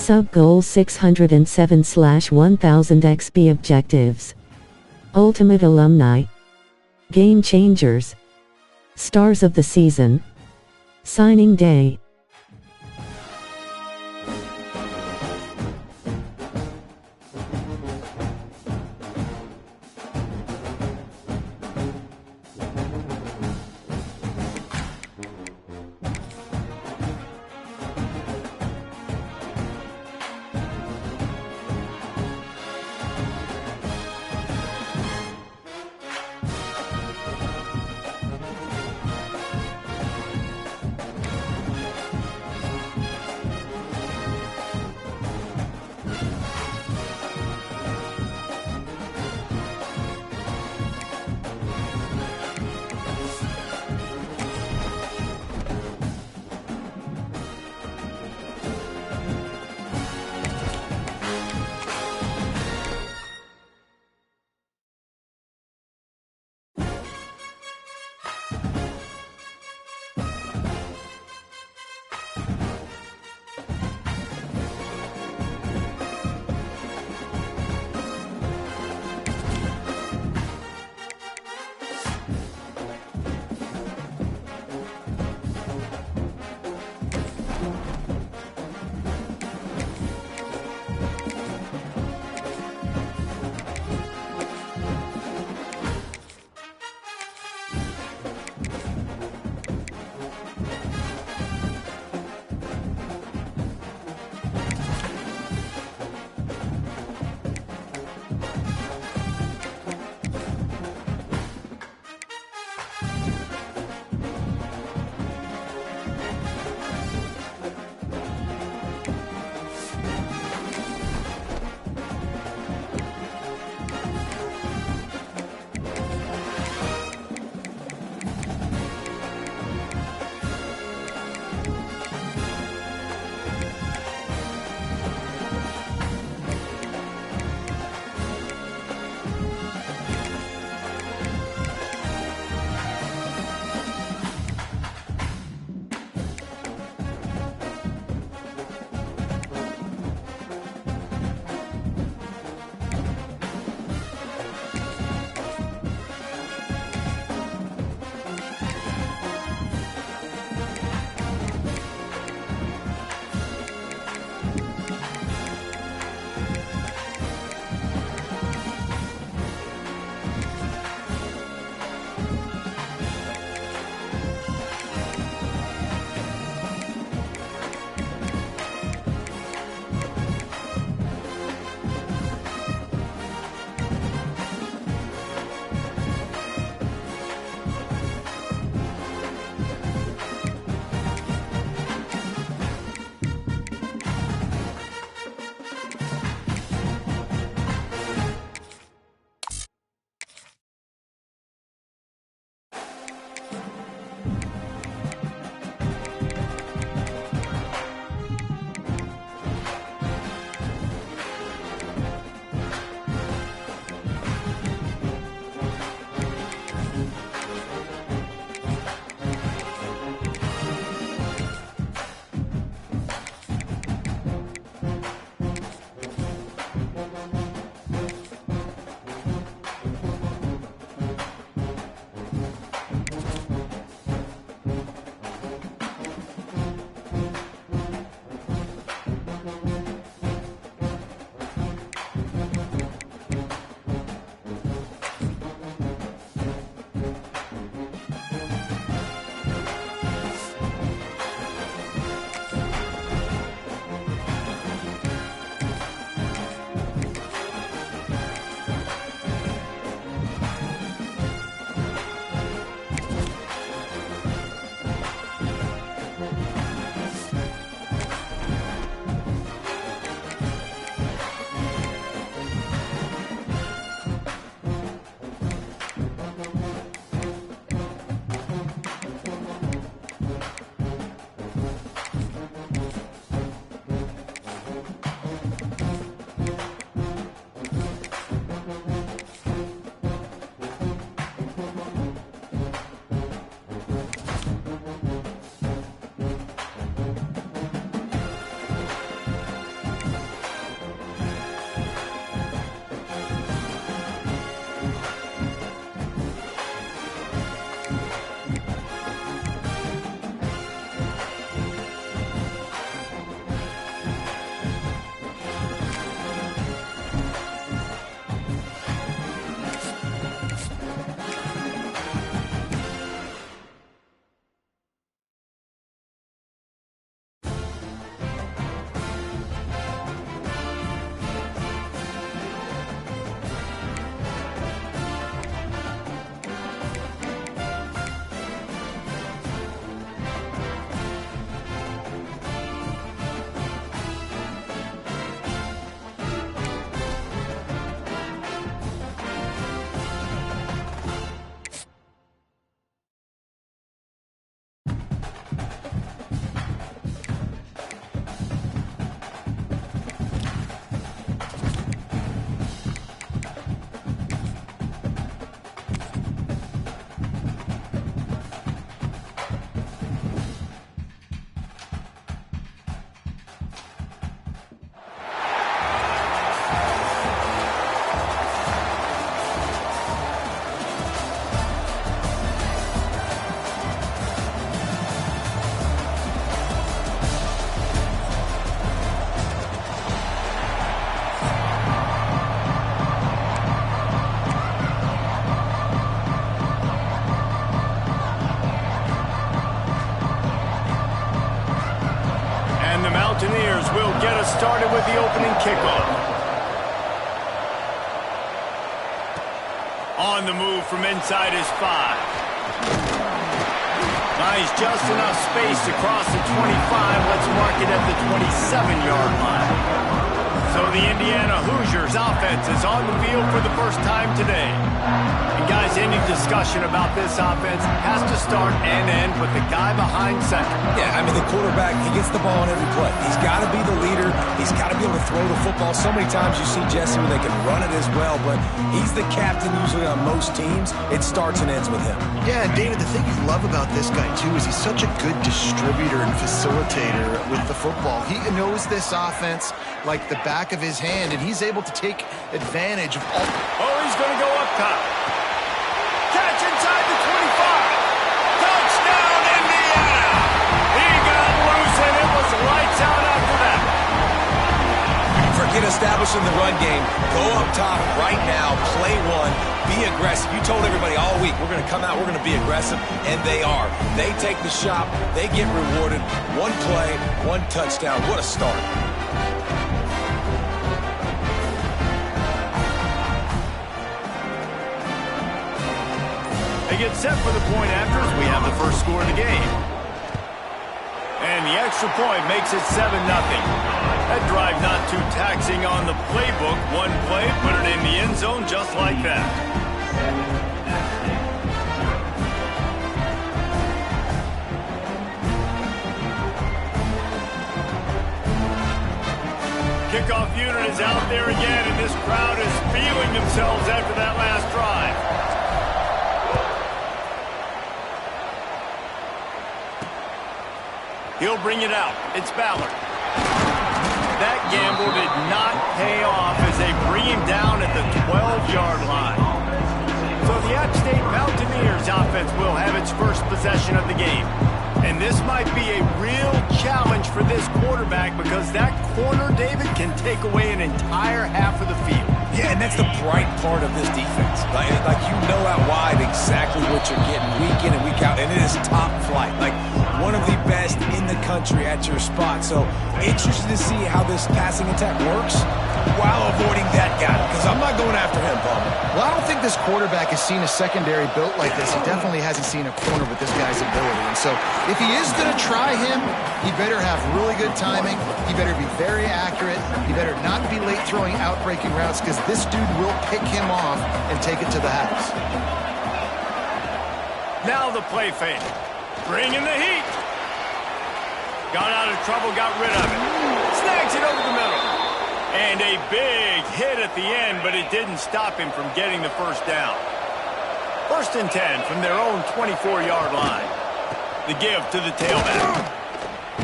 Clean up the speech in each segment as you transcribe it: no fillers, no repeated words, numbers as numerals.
Sub-goal 607/1000 XP objectives. Ultimate Alumni. Game Changers. Stars of the Season. Signing Day. On the move from inside his 5. Nice, just enough space to cross the 25. Let's mark it at the 27-yard line. So the Indiana Hoosiers offense is on the field for the first time today. And guys, any discussion about this offense has to start and end with the guy behind center. Yeah, I mean, the quarterback, he gets the ball on every play. He's got to be the leader. He's got to be able to throw the football. So many times you see Jesse where they can run it as well, but he's the captain usually on most teams. It starts and ends with him. Yeah, and David, the thing you love about this guy, too, is he's such a good distributor and facilitator with the football. He knows this offense like the back of his hand, and he's able to take advantage of all... Oh, he's going to go up top. Catch inside the 25. Touchdown, Indiana! He got loose, and it was lights out after that. Forget establishing the run game. Go up top right now. Play one. Be aggressive. You told everybody all week, we're going to come out, we're going to be aggressive, and they are. They take the shot. They get rewarded. One play, one touchdown. What a start. They get set for the point after as we have the first score of the game. And the extra point makes it 7-0. That drive not too taxing on the playbook. One play, put it in the end zone just like that. Kickoff unit is out there again, and this crowd is feeling themselves after that last drive. He'll bring it out. It's Ballard. That gamble did not pay off as they bring him down at the 12-yard line. So the App State Mountaineers offense will have its first possession of the game. And this might be a real challenge for this quarterback because that corner, David, can take away an entire half of the field. Yeah, and that's the bright part of this defense. Like you know out wide exactly what you're getting week in and week out, and it is top flight. Like one of the best in the country at your spot. So interested to see how this passing attack works while avoiding that guy, because I'm not going after him, Palmer. Well, I don't think this quarterback has seen a secondary built like this. He definitely hasn't seen a corner with this guy's ability. And so if he is going to try him, he better have really good timing. He better be very accurate. He better not be late throwing out-breaking routes because this dude will pick him off and take it to the house. Now the play fake. Bring in the heat. Got out of trouble, got rid of it. Snags it over the middle. And a big hit at the end, but it didn't stop him from getting the first down. 1st and 10 from their own 24-yard line. The give to the tailback.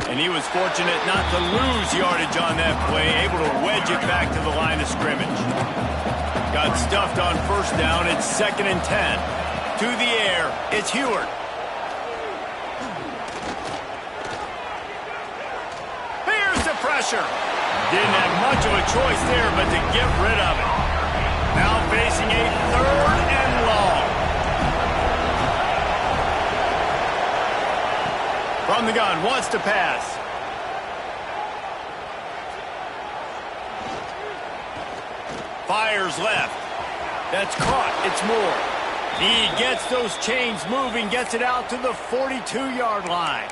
And he was fortunate not to lose yardage on that play, able to wedge it back to the line of scrimmage. Got stuffed on 1st down. It's 2nd and 10. To the air, it's Heward. Here's the pressure. Didn't have much of a choice there, but to get rid of it. Now facing a 3rd and long. From the gun, wants to pass. Fires left. That's caught. It's Moore. He gets those chains moving, gets it out to the 42-yard line.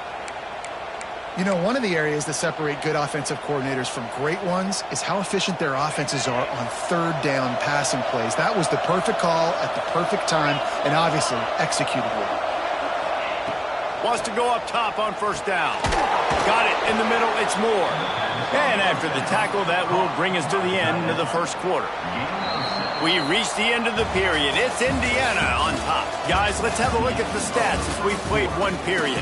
You know, one of the areas that separate good offensive coordinators from great ones is how efficient their offenses are on 3rd down passing plays. That was the perfect call at the perfect time and obviously executed well. Wants to go up top on 1st down. Got it in the middle. It's Moore. And after the tackle, that will bring us to the end of the 1st quarter. We reach the end of the period. It's Indiana on top. Guys, let's have a look at the stats as we've played one period.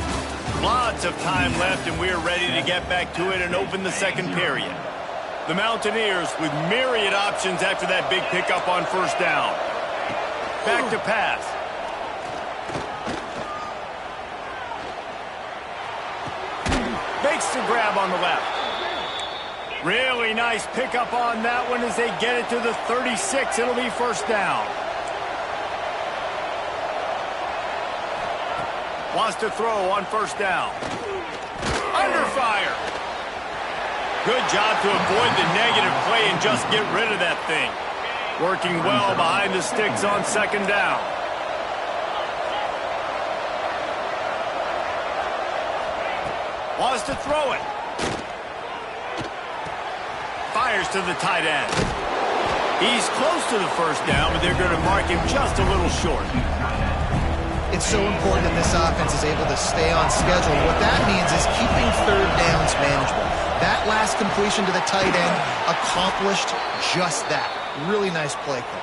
Lots of time left, and we're ready to get back to it and open the 2nd period. The Mountaineers with myriad options after that big pickup on 1st down. Back to pass. Makes the grab on the left. Really nice pickup on that one as they get it to the 36. It'll be 1st down. Wants to throw on 1st down. Under fire. Good job to avoid the negative play and just get rid of that thing. Working well behind the sticks on second down. Wants to throw it. Fires to the tight end. He's close to the first down, but they're going to mark him just a little short. It's so important that this offense is able to stay on schedule. What that means is keeping third downs manageable. That last completion to the tight end accomplished just that. Really nice play call.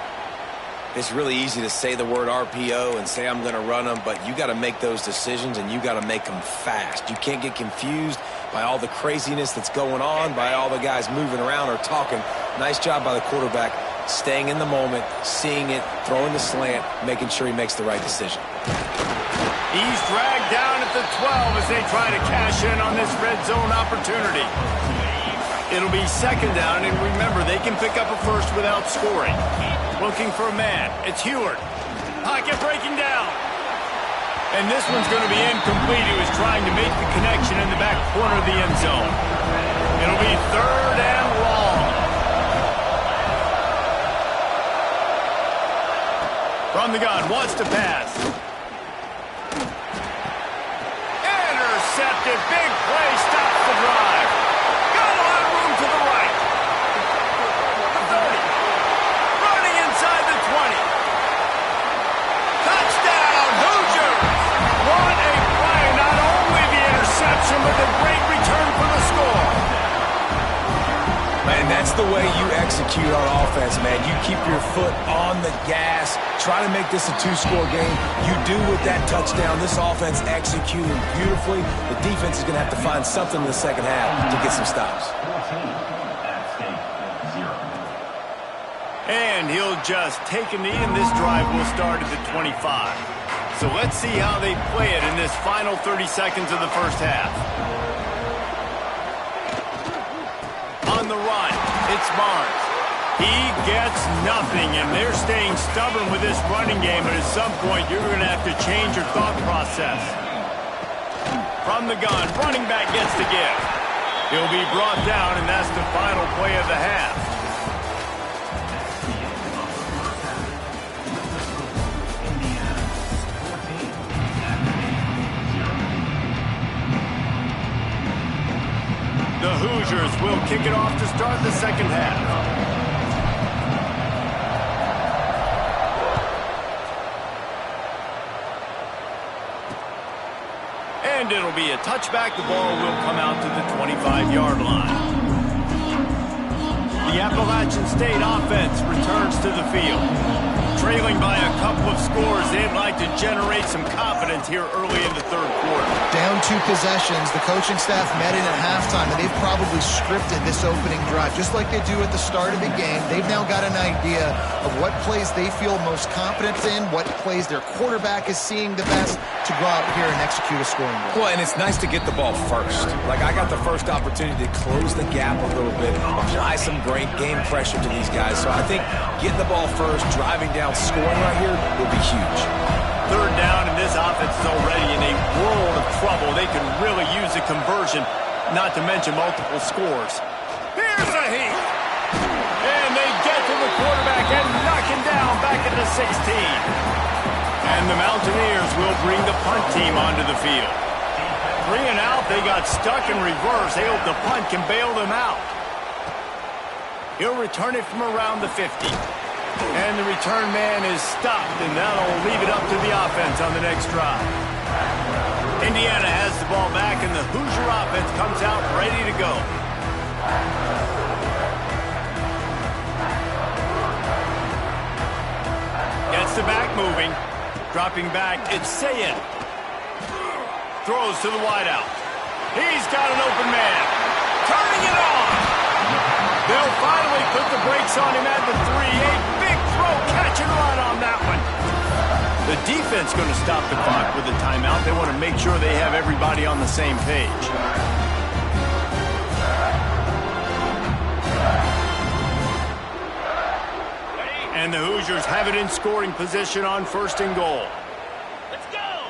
It's really easy to say the word RPO and say I'm going to run them, but you got to make those decisions and you got to make them fast. You can't get confused by all the craziness that's going on, by all the guys moving around or talking. Nice job by the quarterback, staying in the moment, seeing it, throwing the slant, making sure he makes the right decision. He's dragged down at the 12 as they try to cash in on this red zone opportunity. It'll be second down, and remember, they can pick up a first without scoring. Looking for a man. It's Heward. Pocket breaking down. And this one's going to be incomplete. He was trying to make the connection in the back corner of the end zone. It'll be third and long. From the gun, wants to pass. Intercepted. Big play, stops the drive. Got a lot of room to the right. The 30. Running inside the 20. Touchdown, Hoosiers! What a play. Not only the interception, but the great return for the score. Man, that's the way you execute on offense, man. You keep your foot on the gas. Try to make this a two-score game. You do with that touchdown. This offense executing beautifully. The defense is going to have to find something in the second half to get some stops. And he'll just take a knee, and this drive will start at the 25. So let's see how they play it in this final 30 seconds of the first half. On the run, it's Barnes. He gets nothing, and they're staying stubborn with this running game, but at some point you're going to have to change your thought process. From the gun, running back gets the give. He'll be brought down, and that's the final play of the half. The Hoosiers will kick it off to start the second half. And it'll be a touchback. The ball will come out to the 25-yard line. The Appalachian State offense returns to the field. Trailing by a couple of scores, they'd like to generate some confidence here early in the third quarter. Down 2 possessions, the coaching staff met in at halftime, and they've probably scripted this opening drive. Just like they do at the start of the game, they've now got an idea of what plays they feel most confident in, what plays their quarterback is seeing the best to go out here and execute a scoring goal. Well, and it's nice to get the ball first. Like, I got the first opportunity to close the gap a little bit, apply some great game pressure to these guys. So I think getting the ball first, driving down, scoring right here will be huge. Third down, and this offense is already in a world of trouble. They can really use a conversion, not to mention multiple scores. Here's a heat. And they get to the quarterback and knock him down back at the 16. And the Mountaineers will bring the punt team onto the field. 3 and out, they got stuck in reverse. They hope the punt can bail them out. He'll return it from around the 50. And the return man is stopped, and that'll leave it up to the offense on the next drive. Indiana has the ball back, and the Hoosier offense comes out ready to go. Gets the back moving. Dropping back, it's Sayed. Throws to the wideout. He's got an open man. Turning it on. They'll finally put the brakes on him at the 3. A big throw, catch and run on that one. The defense going to stop the clock with a timeout. They want to make sure they have everybody on the same page. And the Hoosiers have it in scoring position on 1st and goal. Let's go!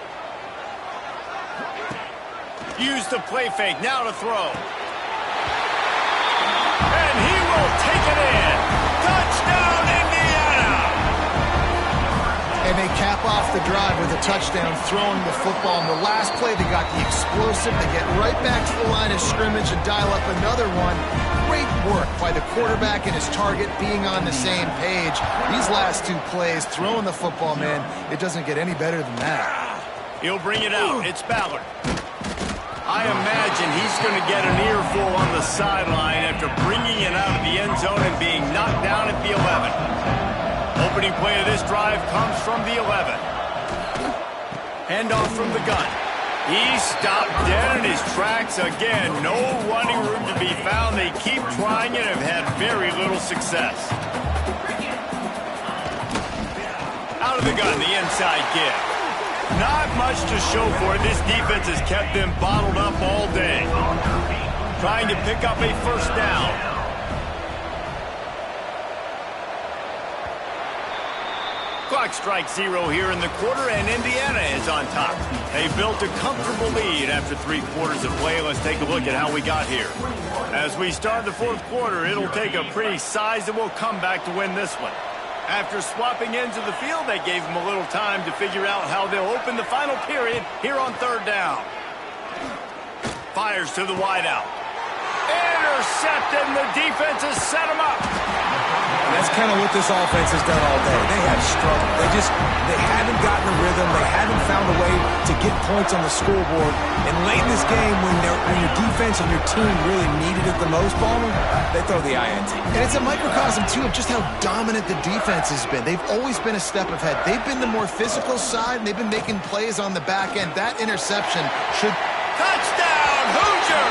Use the play fake, now to throw. And he will take it in. Touchdown, Indiana! touchdown throwing the football. In the last play, they got the explosive. They get right back to the line of scrimmage and dial up another one. Great work by the quarterback and his target being on the same page. These last two plays, throwing the football, man, it doesn't get any better than that. He'll bring it out. It's Ballard. I imagine he's going to get an earful on the sideline after bringing it out of the end zone and being knocked down at the 11. Opening play of this drive comes from the 11. Handoff from the gun. He stopped dead in his tracks again. No running room to be found. They keep trying it and have had very little success. Out of the gun, the inside give. Not much to show for it. This defense has kept them bottled up all day. Trying to pick up a first down. Clock strikes 0 here in the quarter, and Indiana is on top. They built a comfortable lead after 3 quarters of play. Let's take a look at how we got here. As we start the 4th quarter, it'll take a pretty sizable comeback to win this one. After swapping ends of the field, they gave them a little time to figure out how they'll open the final period here on 3rd down. Fires to the wideout. Intercepted, and the defense has set him up. And that's kind of what this offense has done all day. They have struggled. They haven't gotten a rhythm. They haven't found a way to get points on the scoreboard. And late in this game, when your defense and your team really needed it the most, Ballmer, they throw the INT. And it's a microcosm, too, of just how dominant the defense has been. They've always been a step ahead. They've been the more physical side, and they've been making plays on the back end. That interception should... Touchdown, Hoosier!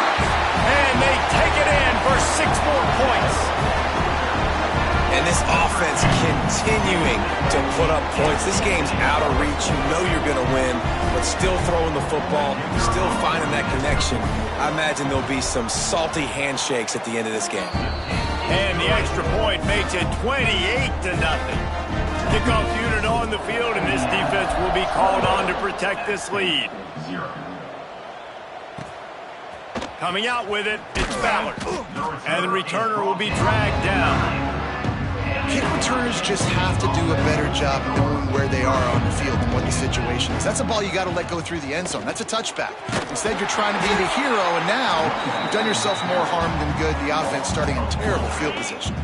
And they take it in for 6 more points. And this offense continuing to put up points. This game's out of reach. You know you're going to win, but still throwing the football, still finding that connection. I imagine there'll be some salty handshakes at the end of this game. And the extra point makes it 28-0. Kickoff unit on the field, and this defense will be called on to protect this lead. Coming out with it, it's Ballard. And the returner will be dragged down. Kick returners just have to do a better job knowing where they are on the field and what the situation is. That's a ball you got to let go through the end zone. That's a touchback. Instead, you're trying to be the hero, and now you've done yourself more harm than good. The offense starting in terrible field position.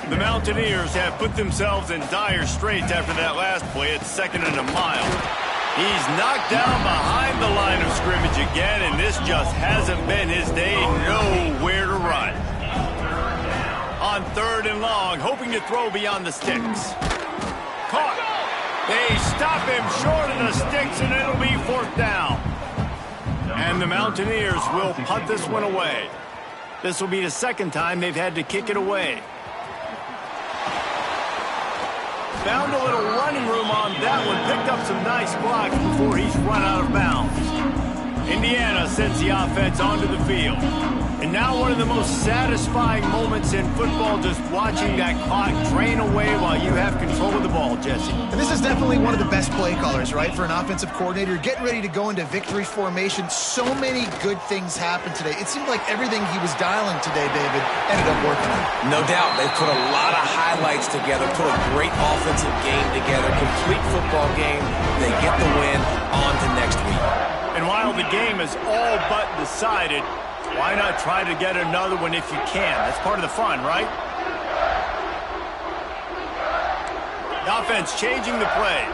The Mountaineers have put themselves in dire straits after that last play at 2nd and a mile. He's knocked down behind the line of scrimmage again, and this just hasn't been his day. Nowhere to run. On 3rd and long, hoping to throw beyond the sticks. Caught. They stop him short of the sticks, and it'll be 4th down. And the Mountaineers will punt this one away. This will be the 2nd time they've had to kick it away. Found a little running room on that one. Picked up some nice blocks before he's run out of bounds. Indiana sends the offense onto the field. And now one of the most satisfying moments in football, just watching that clock drain away while you have control of the ball, Jesse. And this is definitely one of the best play callers, right, for an offensive coordinator. Getting ready to go into victory formation. So many good things happened today. It seemed like everything he was dialing today, David, ended up working. No doubt. They put a lot of highlights together, put a great offensive game together, complete football game. They get the win. On to next week. And while the game is all but decided, why not try to get another one if you can? That's part of the fun, right? The offense changing the play.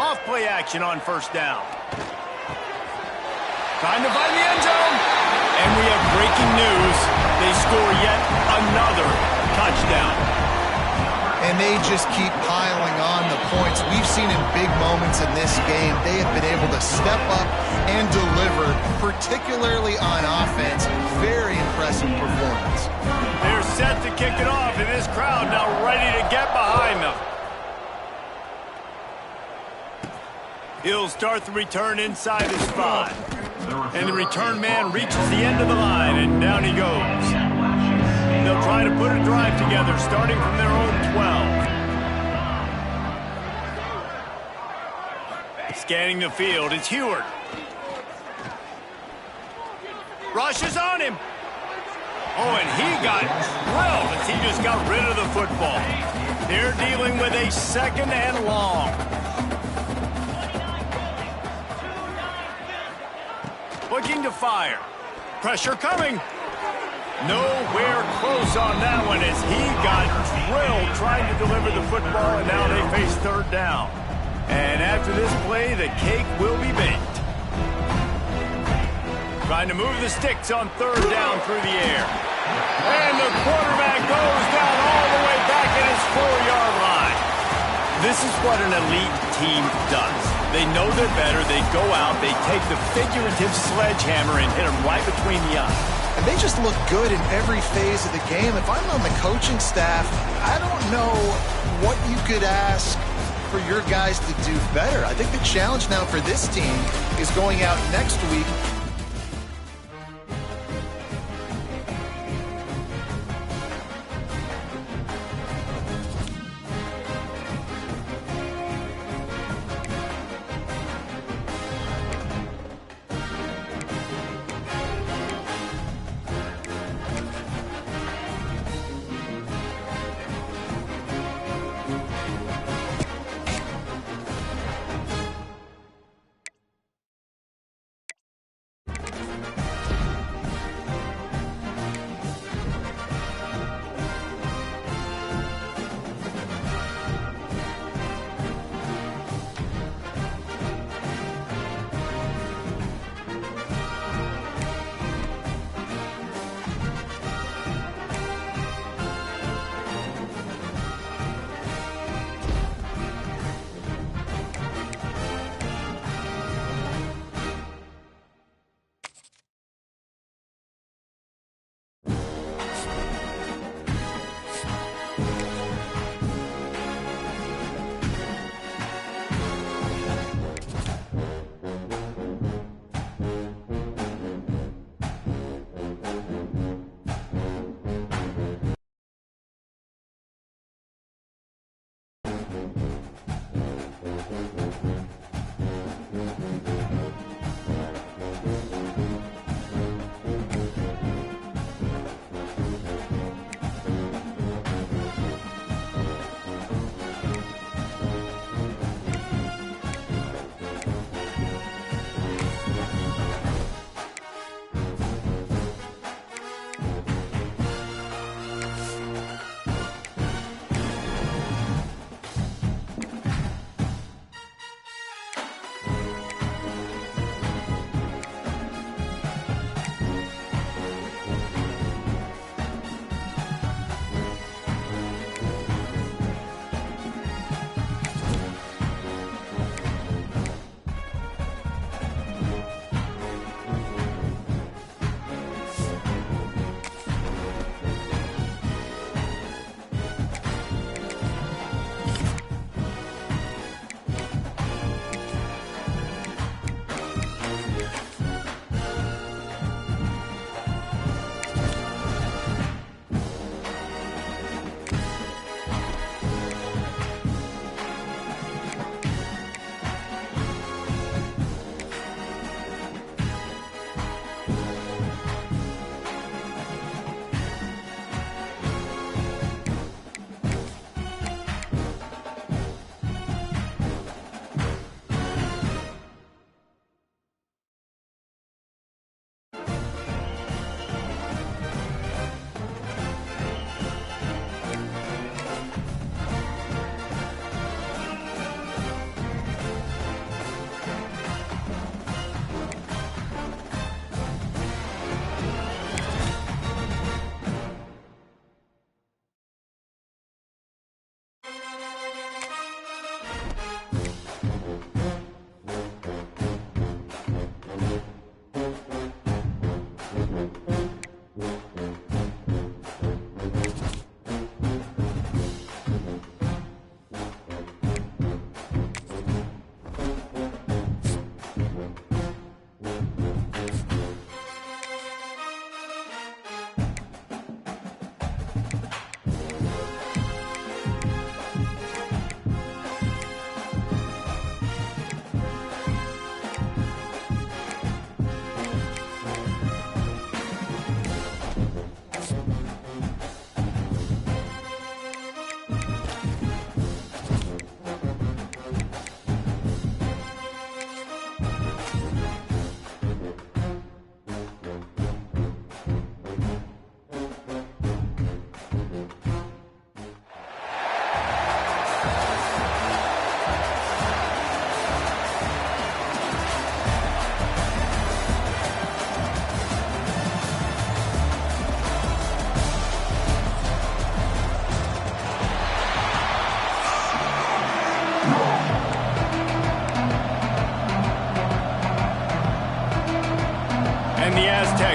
Off play action on 1st down. Trying to find the end zone. And we have breaking news. They score yet another touchdown. And they just keep piling on the points. We've seen in big moments in this game, they have been able to step up and deliver, particularly on offense. Very impressive performance. They're set to kick it off, and this crowd now ready to get behind them. He'll start the return inside his 5. And the return man reaches the end of the line, and down he goes. They'll try to put a drive together, starting from their own 12. Scanning the field, it's Heward. Rushes on him. Oh, and he got drilled as he just got rid of the football. They're dealing with a 2nd and long. Looking to fire. Pressure coming. Nowhere close on that one as he got drilled trying to deliver the football, and now they face 3rd down. And after this play, the cake will be baked. Trying to move the sticks on 3rd down through the air. And the quarterback goes down all the way back at his 4-yard line. This is what an elite team does. They know they're better. They go out. They take the figurative sledgehammer and hit them right between the eyes. And they just look good in every phase of the game. If I'm on the coaching staff, I don't know what you could ask for your guys to do better. I think the challenge now for this team is going out next week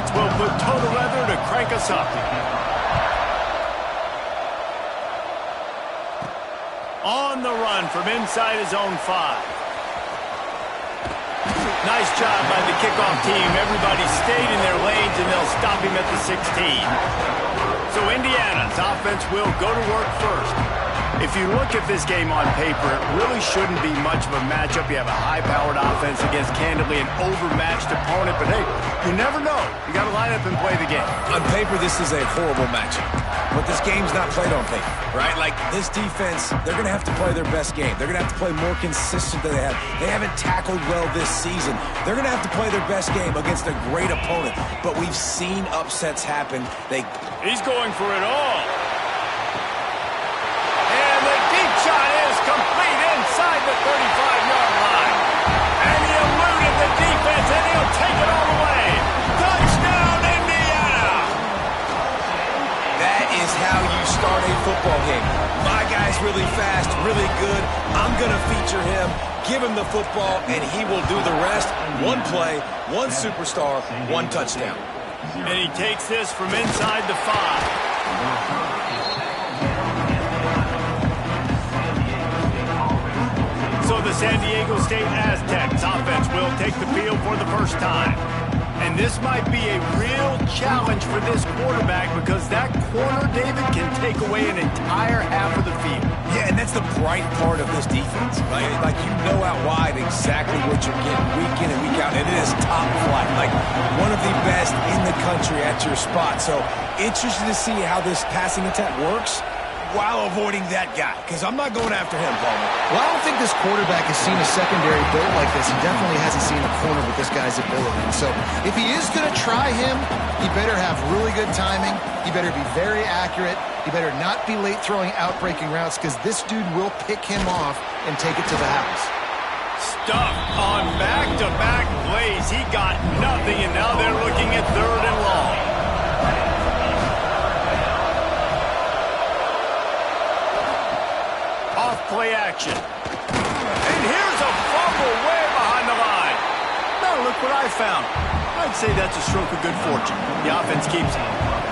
Aztecs will put total leather to crank us up. On the run from inside his own 5. Nice job by the kickoff team. Everybody stayed in their lanes, and they'll stop him at the 16. So Indiana's offense will go to work first. If you look at this game on paper, it really shouldn't be much of a matchup. You have a high-powered offense against, candidly, an overmatched opponent. But, hey, you never know. You got to line up and play the game. On paper, this is a horrible matchup. But this game's not played on paper, right? Like, this defense, they're going to have to play their best game. They're going to have to play more consistent than they have. They haven't tackled well this season. They're going to have to play their best game against a great opponent. But we've seen upsets happen. He's going for it all. And the deep shot is complete inside the 35-yard line. And he eluded the defense, and he'll take it all the way. Touchdown, Indiana! That is how you start a football game. My guy's really fast, really good. I'm going to feature him, give him the football, and he will do the rest. One play, one superstar, one touchdown. And he takes this from inside the 5. So the San Diego State Aztecs offense will take the field for the first time. And this might be a real challenge for this quarterback because that corner, David, can take away an entire half of the field. Yeah, and that's the bright part of this defense. Like you know out wide exactly what you're getting week in and week out, and it is top flight. Like one of the best in the country at your spot. So interested to see how this passing attack works while avoiding that guy, because I'm not going after him, Palmer. Well, I don't think this quarterback has seen a secondary built like this. He definitely hasn't seen a corner with this guy's ability. And so if he is going to try him, he better have really good timing. He better be very accurate. He better not be late throwing out-breaking routes, because this dude will pick him off and take it to the house. Stuffed on back-to-back plays. He got nothing, and now they're looking at 3rd and long. Play action. And here's a fumble way behind the line. Now look what I found. I'd say that's a stroke of good fortune. The offense keeps it.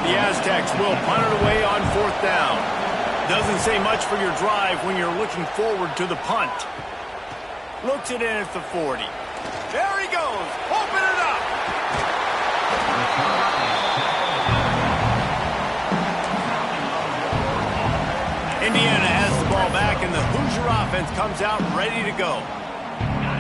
The Aztecs will punt it away on 4th down. Doesn't say much for your drive when you're looking forward to the punt. Looks it in at the 40. There he goes. Open it up. Indiana has the ball back, and the Hoosier offense comes out ready to go.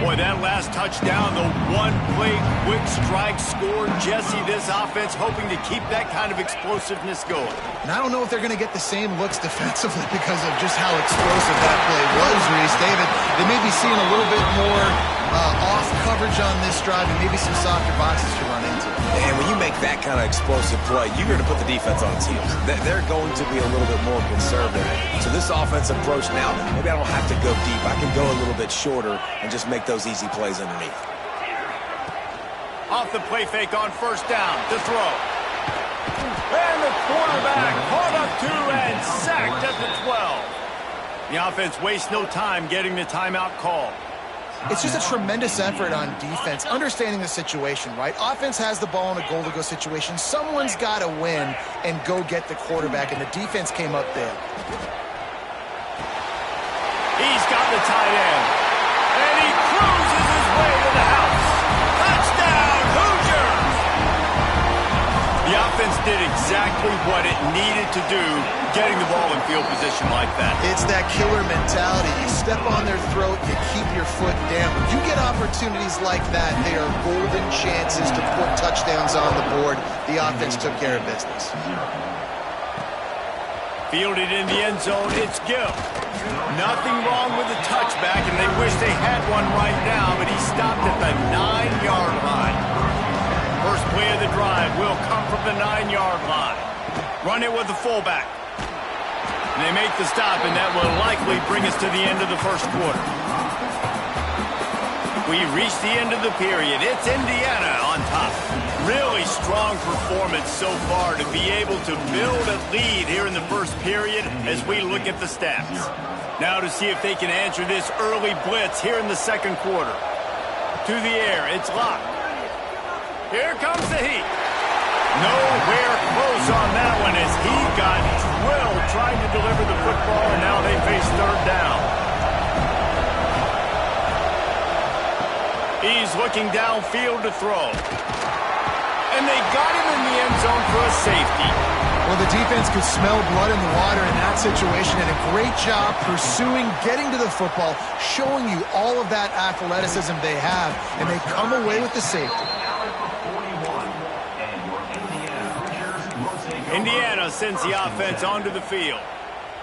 Boy, that last touchdown, the one-play quick strike score. Jesse, this offense hoping to keep that kind of explosiveness going. And I don't know if they're going to get the same looks defensively because of just how explosive that play was, Reese. David, they may be seeing a little bit more off coverage on this drive and maybe some softer boxes to run into. And when you make that kind of explosive play, you're going to put the defense on its heels. They're going to be a little bit more conservative. So this offensive approach now, maybe I don't have to go deep. I can go a little bit shorter and just make those easy plays underneath. Off the play fake on 1st down to throw. And the quarterback caught up 2 and sacked at the 12. The offense wastes no time getting the timeout call. It's just a tremendous effort on defense, understanding the situation, right? Offense has the ball in a goal-to-go situation. Someone's got to win and go get the quarterback, and the defense came up there. He's got the tight end, and he cruises his way to the house. Touchdown, Hoosiers! The offense did exactly what it needed to do, getting the ball in field position like that. It's that killer mentality. You step on their throat, you keep your foot down. When you get opportunities like that, they are golden chances to put touchdowns on the board. The offense took care of business. Fielded in the end zone, it's Gill. Nothing wrong with the touchback, and they wish they had one right now, but he stopped at the 9-yard line. First play of the drive will come from the 9-yard line. Run it with the fullback. And they make the stop, and that will likely bring us to the end of the first quarter. We reach the end of the period. It's Indiana on top. Really strong performance so far to be able to build a lead here in the first period as we look at the stats. Now to see if they can answer this early blitz here in the second quarter. To the air, it's locked. Here comes the heat. Nowhere close on that one as he got drilled trying to deliver the football, and now they face third down. He's looking downfield to throw. And they got him in the end zone for a safety. Well, the defense could smell blood in the water in that situation, and a great job pursuing, getting to the football, showing you all of that athleticism they have, and they come away with the safety. Indiana sends the offense onto the field.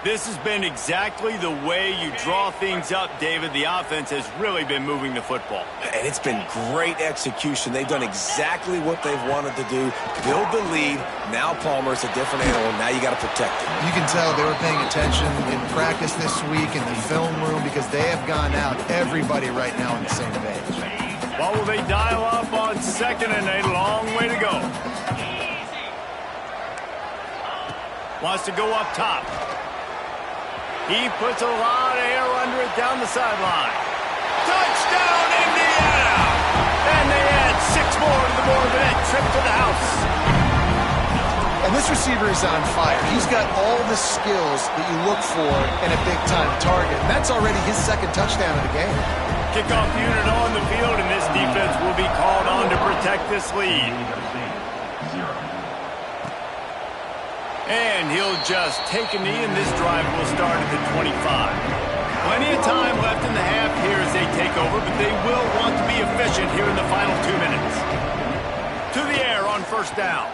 This has been exactly the way you draw things up, David. The offense has really been moving the football. And it's been great execution. They've done exactly what they've wanted to do. Build the lead. Now Palmer's a different animal. Now you got to protect it. You can tell they were paying attention in practice this week in the film room because they have gone out, everybody right now on the same page. What will they dial up on second and a long way to go? Wants to go up top. He puts a lot of air under it down the sideline. Touchdown, Indiana! And they add 6 more to the board with that trip to the house. And this receiver is on fire. He's got all the skills that you look for in a big-time target. And that's already his second touchdown of the game. Kickoff unit on the field, and this defense will be called on to protect this lead. And he'll just take a knee, and this drive will start at the 25. Plenty of time left in the half here as they take over, but they will want to be efficient here in the final 2 minutes. To the air on first down.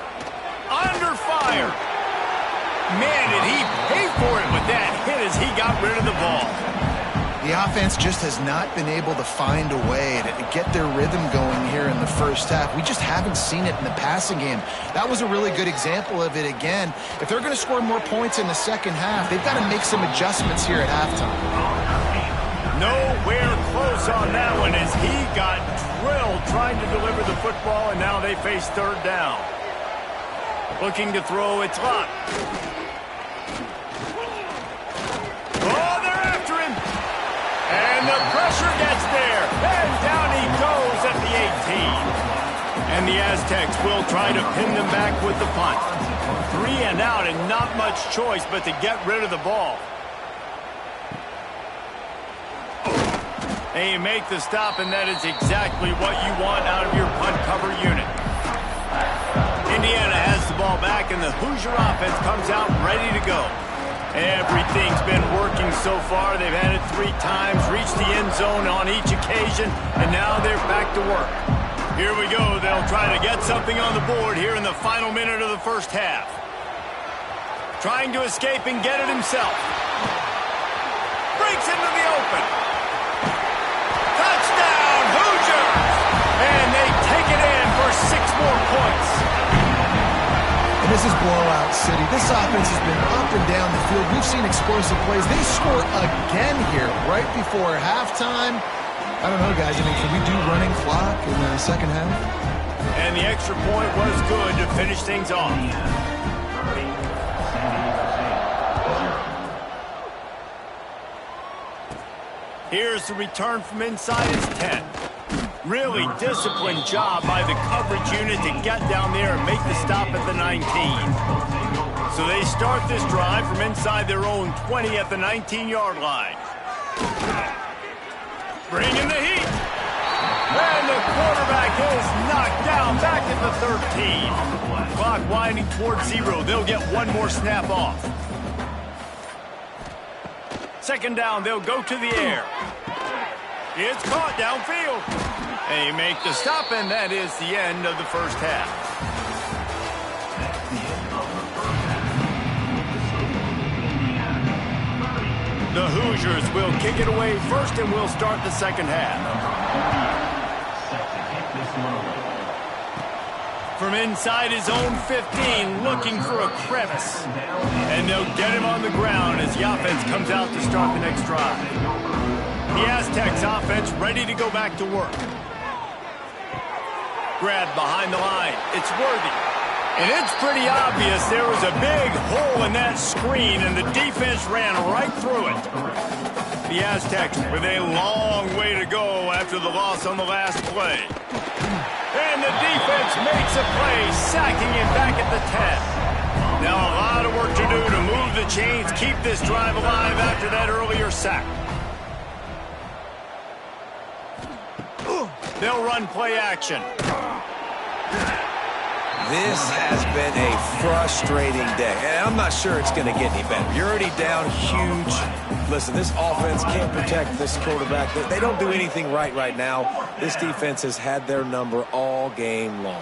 Under fire. Man, did he pay for it with that hit as he got rid of the ball. The offense just has not been able to find a way to get their rhythm going here in the first half. We just haven't seen it in the passing game. That was a really good example of it again. If they're going to score more points in the second half, they've got to make some adjustments here at halftime. Nowhere close on that one as he got drilled trying to deliver the football, and now they face third down. Looking to throw, it's Lott. Oh, they're after him. And the pressure gets there. And down he goes at the 18. And the Aztecs will try to pin them back with the punt. 3 and out and not much choice but to get rid of the ball. They make the stop, and that is exactly what you want out of your punt cover unit. Indiana has the ball back, and the Hoosier offense comes out ready to go. Everything's been working so far. They've had it 3 times, reached the end zone on each occasion, and now they're back to work. Here we go. They'll try to get something on the board here in the final minute of the first half. Trying to escape and get it himself. Breaks into the open. Touchdown, Hoosiers! And they take it in for 6 more points. And this is blowout city. This offense has been up and down the field. We've seen explosive plays. They score again here right before halftime. I don't know, guys. I mean, can we do running clock in the second half? And the extra point was good to finish things off. Here's the return from inside his 10. Really disciplined job by the coverage unit to get down there and make the stop at the 19. So they start this drive from inside their own 20 at the 19-yard line. Bringing the heat. And the quarterback is knocked down back at the 13. Clock winding towards 0. They'll get 1 more snap off. Second down, they'll go to the air. It's caught downfield. They make the stop, and that is the end of the first half. The Hoosiers will kick it away first, and we'll start the second half. From inside his own 15, looking for a crevice. And they'll get him on the ground as the offense comes out to start the next drive. The Aztecs offense ready to go back to work. Grab behind the line. It's Worthy. And it's pretty obvious there was a big hole in that screen, and the defense ran right through it. The Aztecs with a long way to go after the loss on the last play. And And the defense makes a play, sacking him back at the 10. Now a lot of work to do to move the chains, keep this drive alive after that earlier sack. They'll run play action. This has been a frustrating day, and I'm not sure it's going to get any better. You're already down huge. Listen, this offense can't protect this quarterback. They don't do anything right now. This defense has had their number all game long.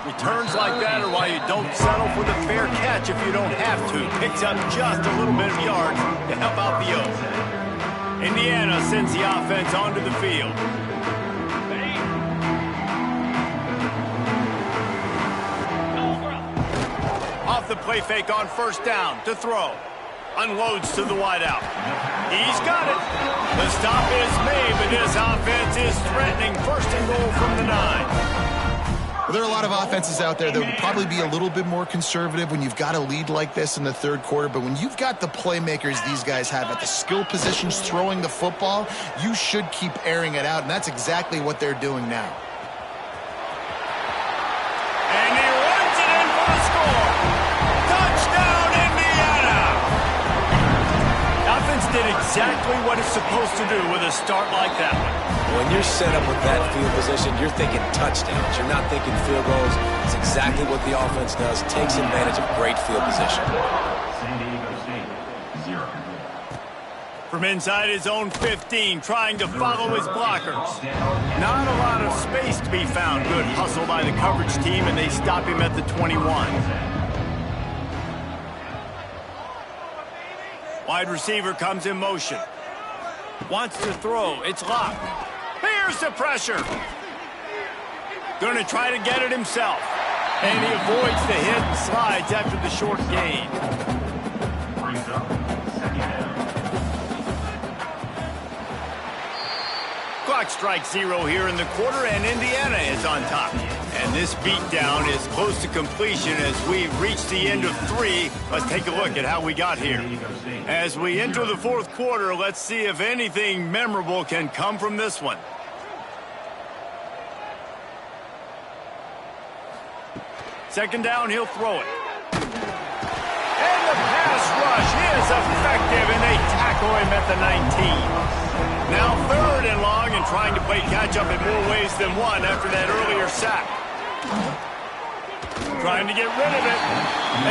Returns like that are why you don't settle for the fair catch if you don't have to. Picks up just a little bit of yards to help out the O's. Indiana sends the offense onto the field. Off the play fake on first down to throw. Unloads to the wideout. He's got it. The stop is made, but this offense is threatening. First and goal from the 9. Well, there are a lot of offenses out there that would probably be a little bit more conservative when you've got a lead like this in the third quarter. But when you've got the playmakers these guys have at the skill positions throwing the football, you should keep airing it out, and that's exactly what they're doing now. And he runs it in for the score. Touchdown, Indiana! Offense did exactly what it's supposed to do with a start like that one. When you're set up with that field position, you're thinking touchdowns. You're not thinking field goals. It's exactly what the offense does. Takes advantage of great field position. From inside his own 15, trying to follow his blockers. Not a lot of space to be found. Good hustle by the coverage team, and they stop him at the 21. Wide receiver comes in motion. Wants to throw. It's locked. Here's the pressure. Going to try to get it himself. And he avoids the hit and slides after the short gain. Clock strikes 0 here in the quarter, and Indiana is on top. And this beatdown is close to completion as we've reached the end of 3. Let's take a look at how we got here. As we enter the fourth quarter, let's see if anything memorable can come from this one. Second down, he'll throw it. And the pass rush is effective, and they tackle him at the 19. Now third and long, and trying to play catch-up in more ways than one after that earlier sack. Trying to get rid of it.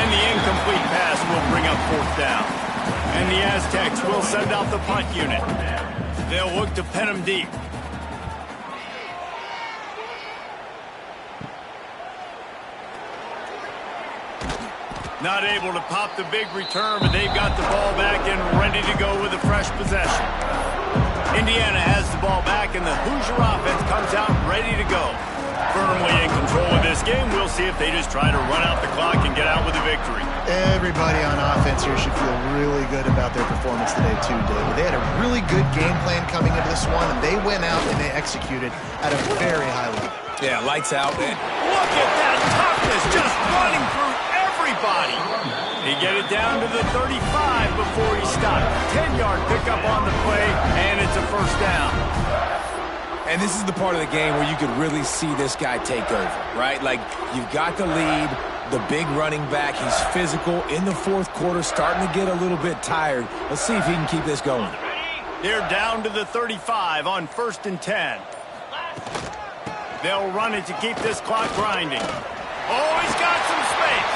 And the incomplete pass will bring up fourth down. And the Aztecs will send out the punt unit. They'll look to pen him deep. Not able to pop the big return, but they've got the ball back and ready to go with a fresh possession. Indiana has the ball back, and the Hoosier offense comes out ready to go. Firmly in control of this game. We'll see if they just try to run out the clock and get out with a victory. Everybody on offense here should feel really good about their performance today, too, David. They had a really good game plan coming into this one, and they went out and they executed at a very high level. Yeah, lights out. Look at that toughness, just running through everybody. He get it down to the 35 before he stopped. 10-yard pickup on the play, and it's a first down. And this is the part of the game where you could really see this guy take over, right? Like, you've got the lead, the big running back. He's physical in the fourth quarter, starting to get a little bit tired. Let's see if he can keep this going. They're down to the 35 on 1st and 10. They'll run it to keep this clock grinding. Oh, he's got some space.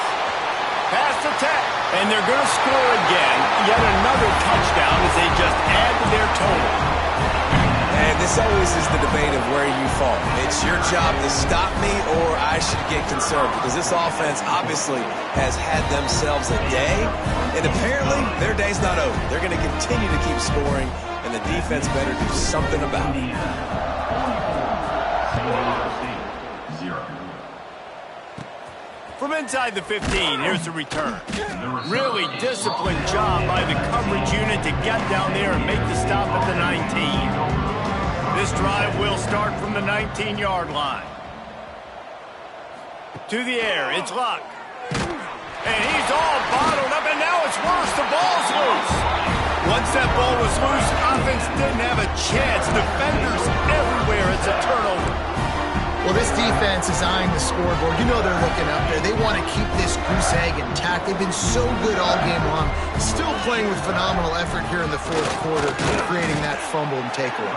Pass to Tech. And they're going to score again. Yet another touchdown as they just add to their total. And this always is the debate of where you fall. It's your job to stop me, or I should get concerned, because this offense obviously has had themselves a day, and apparently their day's not over. They're going to continue to keep scoring, and the defense better do something about it. From inside the 15, here's the return. Really disciplined job by the coverage unit to get down there and make the stop at the 19. This drive will start from the 19-yard line. To the air, it's Luck. And he's all bottled up, and now it's worse. The ball's loose. Once that ball was loose, offense didn't have a chance. Defenders everywhere. It's a turnover. Well, this defense is eyeing the scoreboard. You know they're looking up there. They want to keep this goose egg intact. They've been so good all game long. Still playing with phenomenal effort here in the fourth quarter, creating that fumble and takeaway.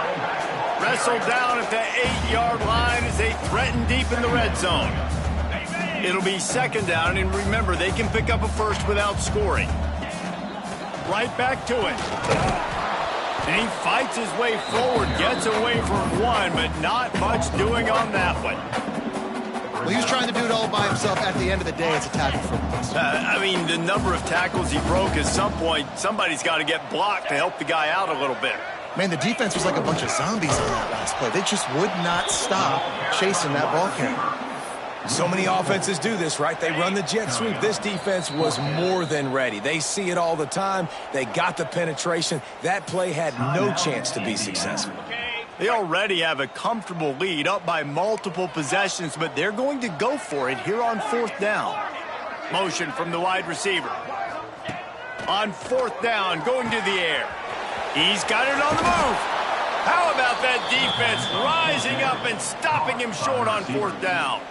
Wrestled down at the 8-yard line as they threaten deep in the red zone. It'll be second down, and remember, they can pick up a first without scoring. Right back to it. And he fights his way forward, gets away from one, but not much doing on that one. Well, he was trying to do it all by himself. At the end of the day, it's a tackle for loss. I mean, the number of tackles he broke, at some point, somebody's got to get blocked to help the guy out a little bit. Man, the defense was like a bunch of zombies on that last play. They just would not stop chasing that ball carrier. So many offenses do this, right? They run the jet sweep. This defense was more than ready. They see it all the time. They got the penetration. That play had no chance to be successful. They already have a comfortable lead, up by multiple possessions, but they're going to go for it here on fourth down. Motion from the wide receiver. On fourth down, going to the air. He's got it on the move. How about that defense rising up and stopping him short on fourth down?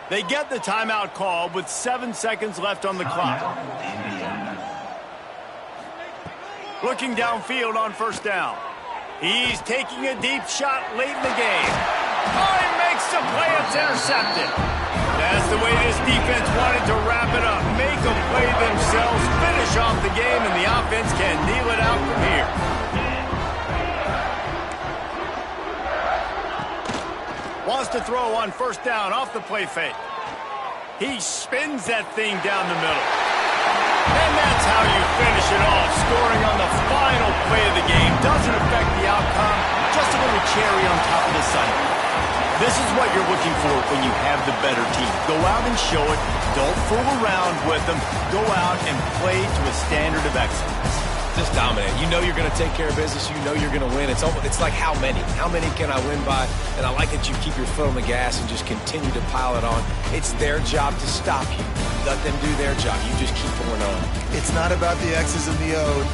They get the timeout call with 7 seconds left on the clock. Looking downfield on first down. He's taking a deep shot late in the game. Oh, he makes the play. It's intercepted. That's the way this defense wanted to wrap it up. Make them play themselves, finish off the game, and the offense can kneel it out from here. Wants to throw on first down off the play fake. He spins that thing down the middle. And that's how you finish it off, scoring on the final play of the game. Doesn't affect the outcome, just a little cherry on top of the sundae. This is what you're looking for when you have the better team. Go out and show it. Don't fool around with them. Go out and play to a standard of excellence. Just dominate. You know you're going to take care of business. You know you're going to win. It's like how many? How many can I win by? And I like that you keep your foot on the gas and just continue to pile it on. It's their job to stop you. Let them do their job. You just keep pouring on. It's not about the X's and the O's.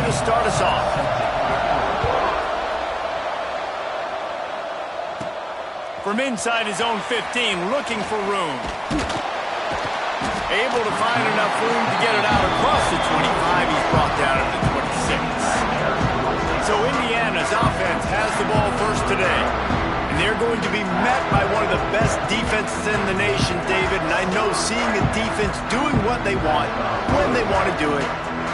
to start us off. From inside his own 15, looking for room. Able to find enough room to get it out across the 25. He's brought down at the 26. So Indiana's offense has the ball first today. And they're going to be met by one of the best defenses in the nation, David. And I know seeing a defense doing what they want, when they want to do it,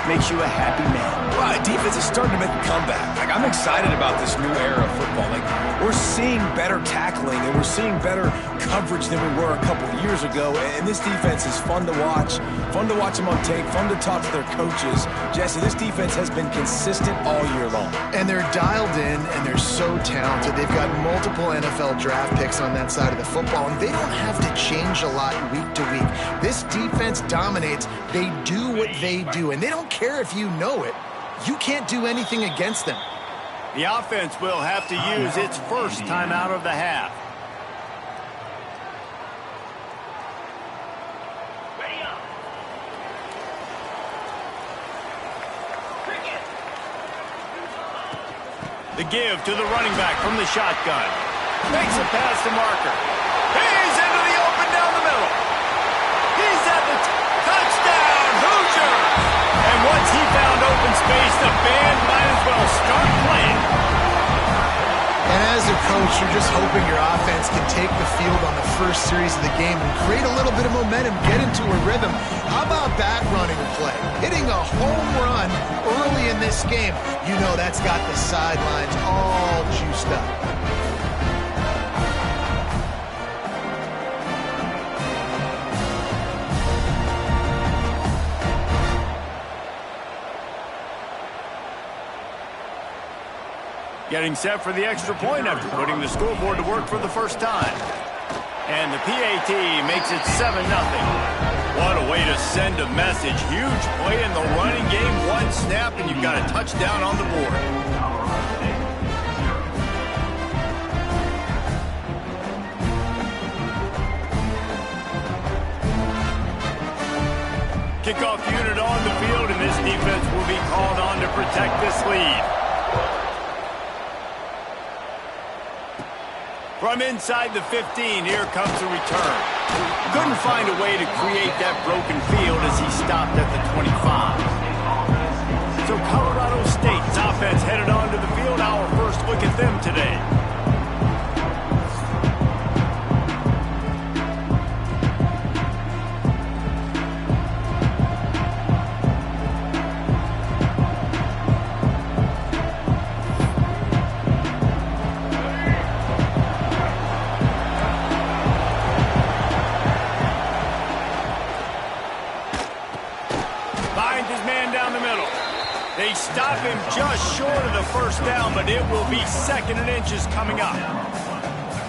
makes you a happy man. Well, defense is starting to make a comeback. Like, I'm excited about this new era of football. Like, we're seeing better tackling and we're seeing better coverage than we were a couple of years ago. And this defense is fun to watch them on tape, fun to talk to their coaches. Jesse, this defense has been consistent all year long. And they're dialed in and they're so talented. They've got multiple NFL draft picks on that side of the football, and they don't have to change a lot week to week. This defense dominates. They do what they do, and they don't care if you know it. You can't do anything against them. The offense will have to use its first timeout of the half. The give to the running back from the shotgun. Makes a pass to Marker. He's into the open down the middle. He's at the touchdown, Hoosiers! And once he found open space, the band might as well start playing. And as a coach, you're just hoping your offense can take the field on the first series of the game and create a little bit of momentum, get into a rhythm. How about that running play? Hitting a home run early in this game. You know that's got the sidelines all juiced up. Getting set for the extra point after putting the scoreboard to work for the first time. And the PAT makes it 7-0. What a way to send a message. Huge play in the running game. One snap and you've got a touchdown on the board. Kickoff unit on the field, and this defense will be called on to protect this lead. From inside the 15, here comes the return. Couldn't find a way to create that broken field as he stopped at the 25. So Colorado State's offense headed onto the field. Our first look at them today. They stop him just short of the first down, but it will be 2nd and inches coming up.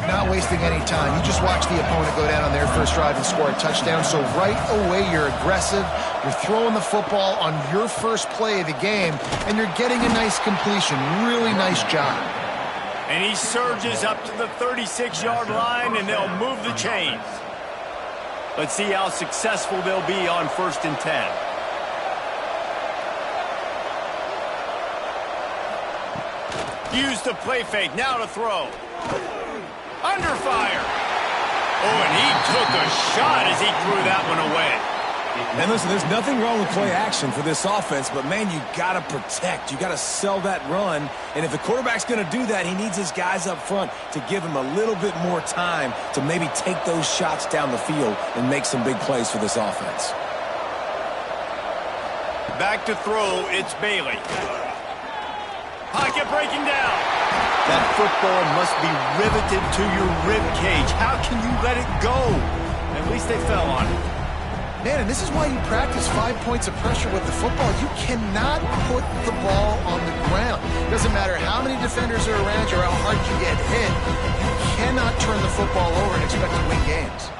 Not wasting any time. You just watch the opponent go down on their first drive and score a touchdown. So right away, you're aggressive. You're throwing the football on your first play of the game, and you're getting a nice completion. Really nice job. And he surges up to the 36-yard line, and they'll move the chains. Let's see how successful they'll be on 1st and 10. Use the play fake, now to throw. Under fire. Oh, and he took a shot as he threw that one away. And listen, there's nothing wrong with play action for this offense, but man, you got to protect. You got to sell that run. And if the quarterback's going to do that, he needs his guys up front to give him a little bit more time to maybe take those shots down the field and make some big plays for this offense. Back to throw, it's Bailey. Pocket breaking down. That football must be riveted to your rib cage. How can you let it go? At least they fell on it. Man, and this is why you practice 5 points of pressure with the football. You cannot put the ball on the ground. Doesn't matter how many defenders are around you or how hard you get hit. You cannot turn the football over and expect to win games.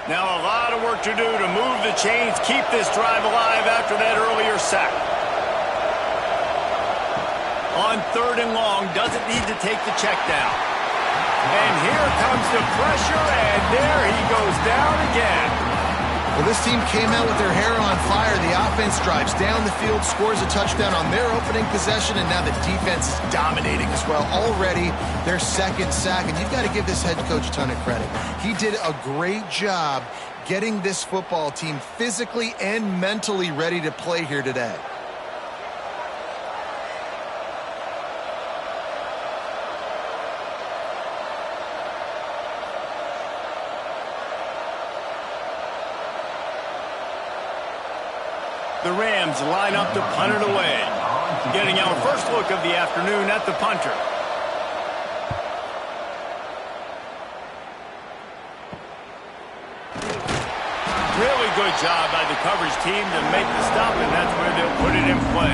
Now a lot of work to do to move the chains, keep this drive alive after that earlier sack. On 3rd and long, doesn't need to take the check down. And here comes the pressure, and there he goes down again. Well, this team came out with their hair on fire. The offense drives down the field, scores a touchdown on their opening possession, and now the defense is dominating as well. Already their second sack, and you've got to give this head coach a ton of credit. He did a great job getting this football team physically and mentally ready to play here today. The Rams line up to punt it away. Getting our first look of the afternoon at the punter. Really good job by the coverage team to make the stop, and that's where they'll put it in play.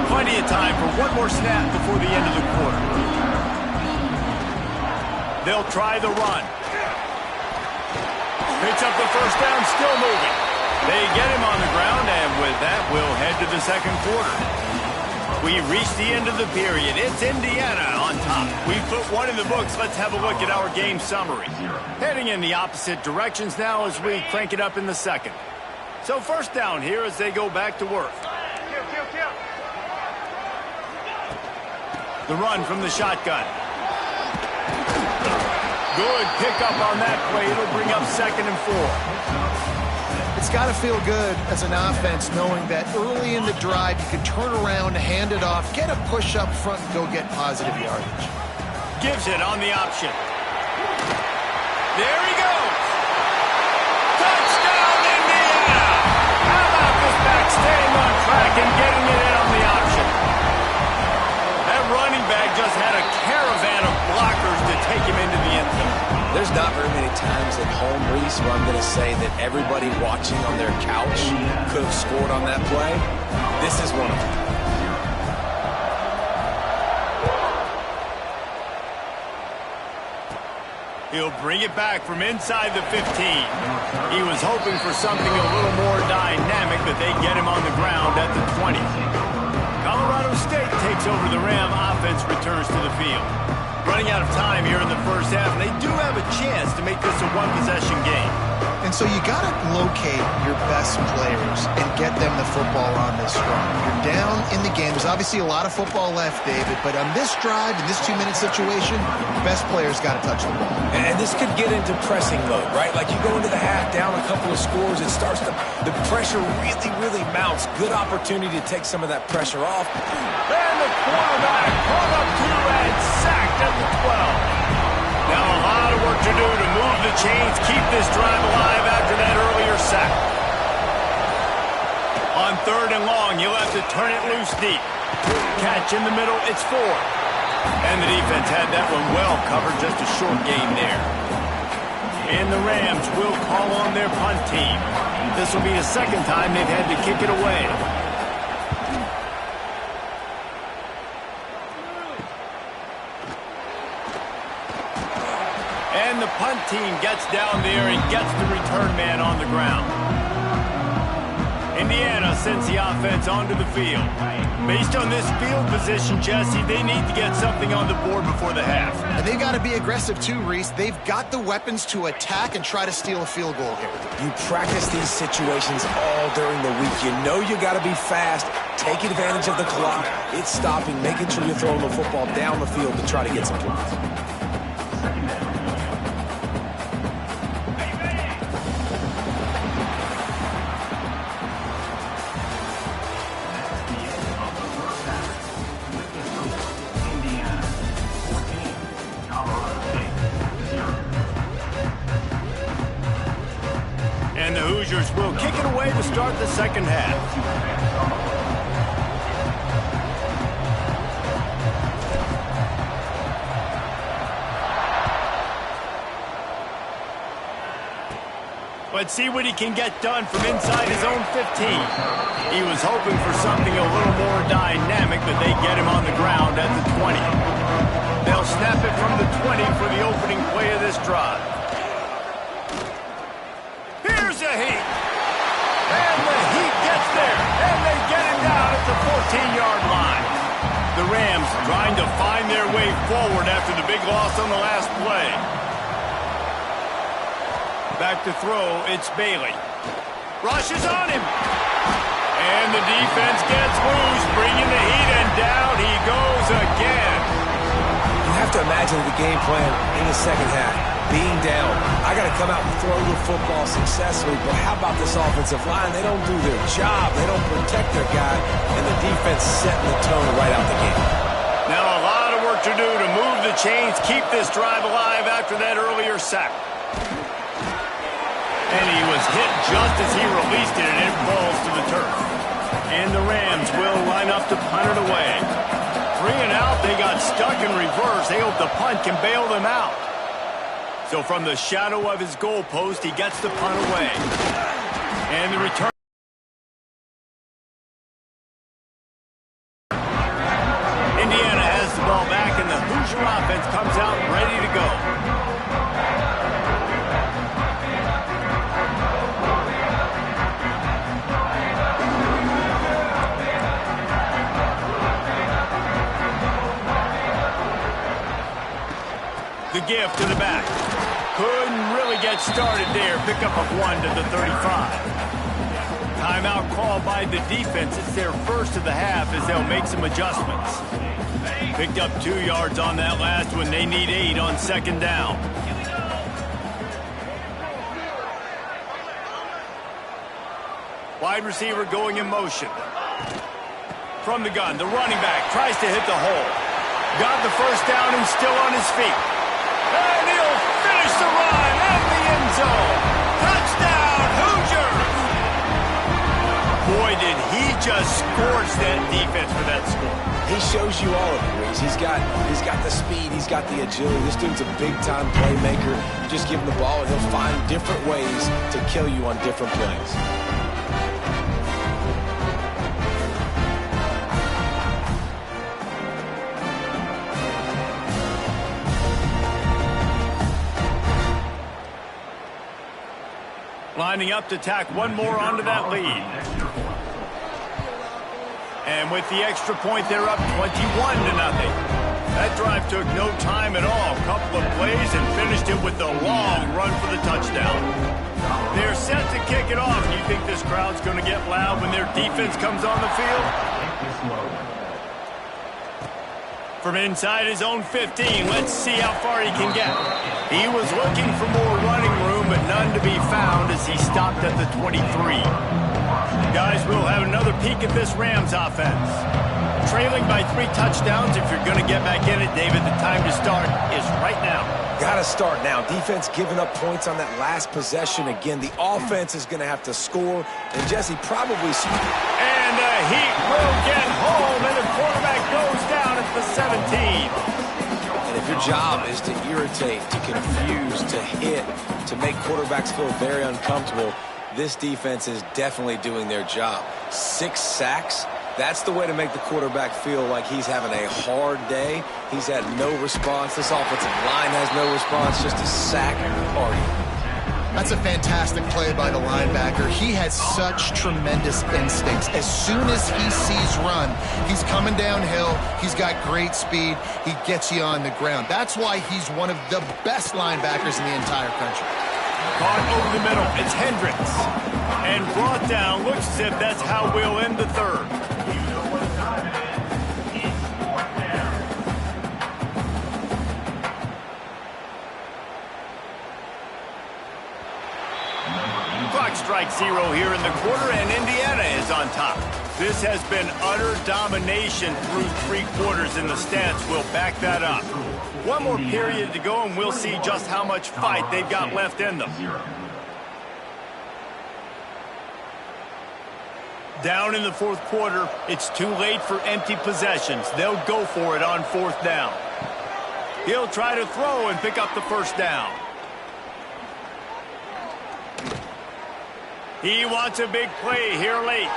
Plenty of time for one more snap before the end of the quarter. They'll try the run. Picks up the first down, still moving. They get him on the ground, and with that, we'll head to the second quarter. We reached the end of the period. It's Indiana on top. We've put one in the books. Let's have a look at our game summary. Heading in the opposite directions now as we crank it up in the second. So first down here as they go back to work. The run from the shotgun. Good pickup on that play. It'll bring up 2nd and 4. It's got to feel good as an offense knowing that early in the drive you can turn around, hand it off, get a push up front, and go get positive yardage. Gives it on the option. There he goes. Touchdown, Indiana! How about this back staying on track and getting it in on the option? That running back just had a caravan of blockers to take him into the end zone. There's not very many times at home, Reese, where I'm going to say that everybody watching on their couch could have scored on that play. This is one of them. He'll bring it back from inside the 15. He was hoping for something a little more dynamic, but they get him on the ground at the 20. Colorado State takes over the Ram. Offense returns to the field. Running out of time here in the first half, and they do have a chance to make this a one-possession game. And so you got to locate your best players and get them the football on this run. You're down in the game. There's obviously a lot of football left, David, but on this drive, in this 2-minute situation, best players got to touch the ball. And this could get into pressing mode, right? Like you go into the half, down a couple of scores, it starts to, the pressure really mounts. Good opportunity to take some of that pressure off. And the quarterback brought up 2 and sacked at the 12. Now a lot of work to do to move the chains, keep this drive alive after that earlier sack. On 3rd and long, you'll have to turn it loose deep. Catch in the middle, it's 4. And the defense had that one well covered, just a short game there. And the Rams will call on their punt team. This will be the second time they've had to kick it away. And the punt team gets down there and gets the return man on the ground. Indiana sends the offense onto the field. Based on this field position, Jesse, they need to get something on the board before the half. And they got to be aggressive too, Reese. They've got the weapons to attack and try to steal a field goal here. You practice these situations all during the week. You know you got to be fast, take advantage of the clock. It's stopping, making sure you're throwing the football down the field to try to get some points. And the Hoosiers will kick it away to start the second half. Let's see what he can get done from inside his own 15. He was hoping for something a little more dynamic, but they get him on the ground at the 20. They'll snap it from the 20 for the opening play of this drive. Here's a heat. And the heat gets there. And they get him down at the 14-yard line. The Rams trying to find their way forward after the big loss on the last play. Back to throw, it's Bailey. Rushes on him. And the defense gets loose, bringing the heat, and down he goes again. You have to imagine the game plan in the second half. Being down, I got to come out and throw the football successfully, but how about this offensive line? They don't do their job. They don't protect their guy, and the defense setting the tone right out the gate. Now a lot of work to do to move the chains, keep this drive alive after that earlier sack. And he was hit just as he released it, and it falls to the turf. And the Rams will line up to punt it away. 3 and out, they got stuck in reverse. They hope the punt can bail them out. So from the shadow of his goalpost, he gets the punt away. And the return. Indiana has the ball back, and the Hoosier offense comes out ready to go. The give to the back. Couldn't really get started there. Pick up of 1 to the 35. Timeout called by the defense. It's their first of the half as they'll make some adjustments. Picked up 2 yards on that last one. They need 8 on second down. Wide receiver going in motion. From the gun, the running back tries to hit the hole. Got the first down and still on his feet. And he'll finish the run in the end zone. Touchdown, Hoosiers! Boy, did he just scorch that defense for that score. He shows you all of it, Reese. He's got the speed, he's got the agility. This dude's a big-time playmaker. You just give him the ball, and he'll find different ways to kill you on different plays. Lining up to tack one more onto that lead. And with the extra point, they're up 21-0. That drive took no time at all. Couple of plays and finished it with the long run for the touchdown. They're set to kick it off. Do you think this crowd's going to get loud when their defense comes on the field? From inside his own 15, let's see how far he can get. He was looking for more running room, but none to be found as he stopped at the 23. Guys, we'll have another peek at this Rams offense. Trailing by 3 touchdowns. If you're going to get back in it, David, the time to start is right now. Got to start now. Defense giving up points on that last possession. Again, the offense is going to have to score. And Jesse probably... And the Heat will get home, and the quarterback goes down at the 17. And if your job is to irritate, to confuse, to hit, to make quarterbacks feel very uncomfortable, this defense is definitely doing their job. 6 sacks. That's the way to make the quarterback feel like he's having a hard day. He's had no response. This offensive line has no response, just a sack party. That's a fantastic play by the linebacker. He has such tremendous instincts. As soon as he sees run, he's coming downhill. He's got great speed. He gets you on the ground. That's why he's one of the best linebackers in the entire country. Caught over the middle. It's Hendricks. And brought down. Looks as if that's how we'll end the third. Clock strikes 0 here in the quarter, and Indiana is on top. This has been utter domination through 3 quarters, and the stats will back that up. One more period to go, and we'll see just how much fight they've got left in them. Down in the 4th quarter, it's too late for empty possessions. They'll go for it on 4th down. He'll try to throw and pick up the first down. He wants a big play here late.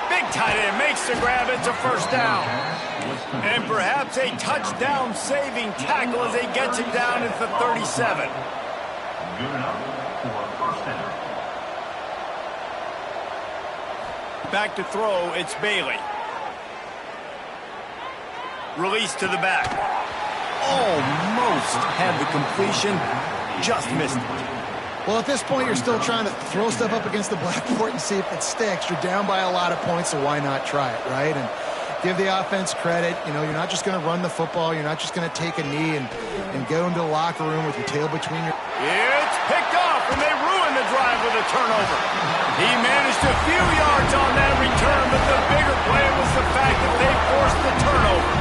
Big tight end makes the grab. It's a first down. And perhaps a touchdown-saving tackle as he gets him down at the 37. Back to throw, it's Bailey. Release to the back. Almost had the completion, just missed it. Well, at this point, you're still trying to throw stuff up against the blackboard and see if it sticks. You're down by a lot of points, so why not try it, right? And give the offense credit. You know, you're not just going to run the football. You're not just going to take a knee and go into the locker room with your tail between your... It's picked off, and they ruin the drive with a turnover. He managed a few yards on that return, but the bigger play was the fact that they forced the turnover.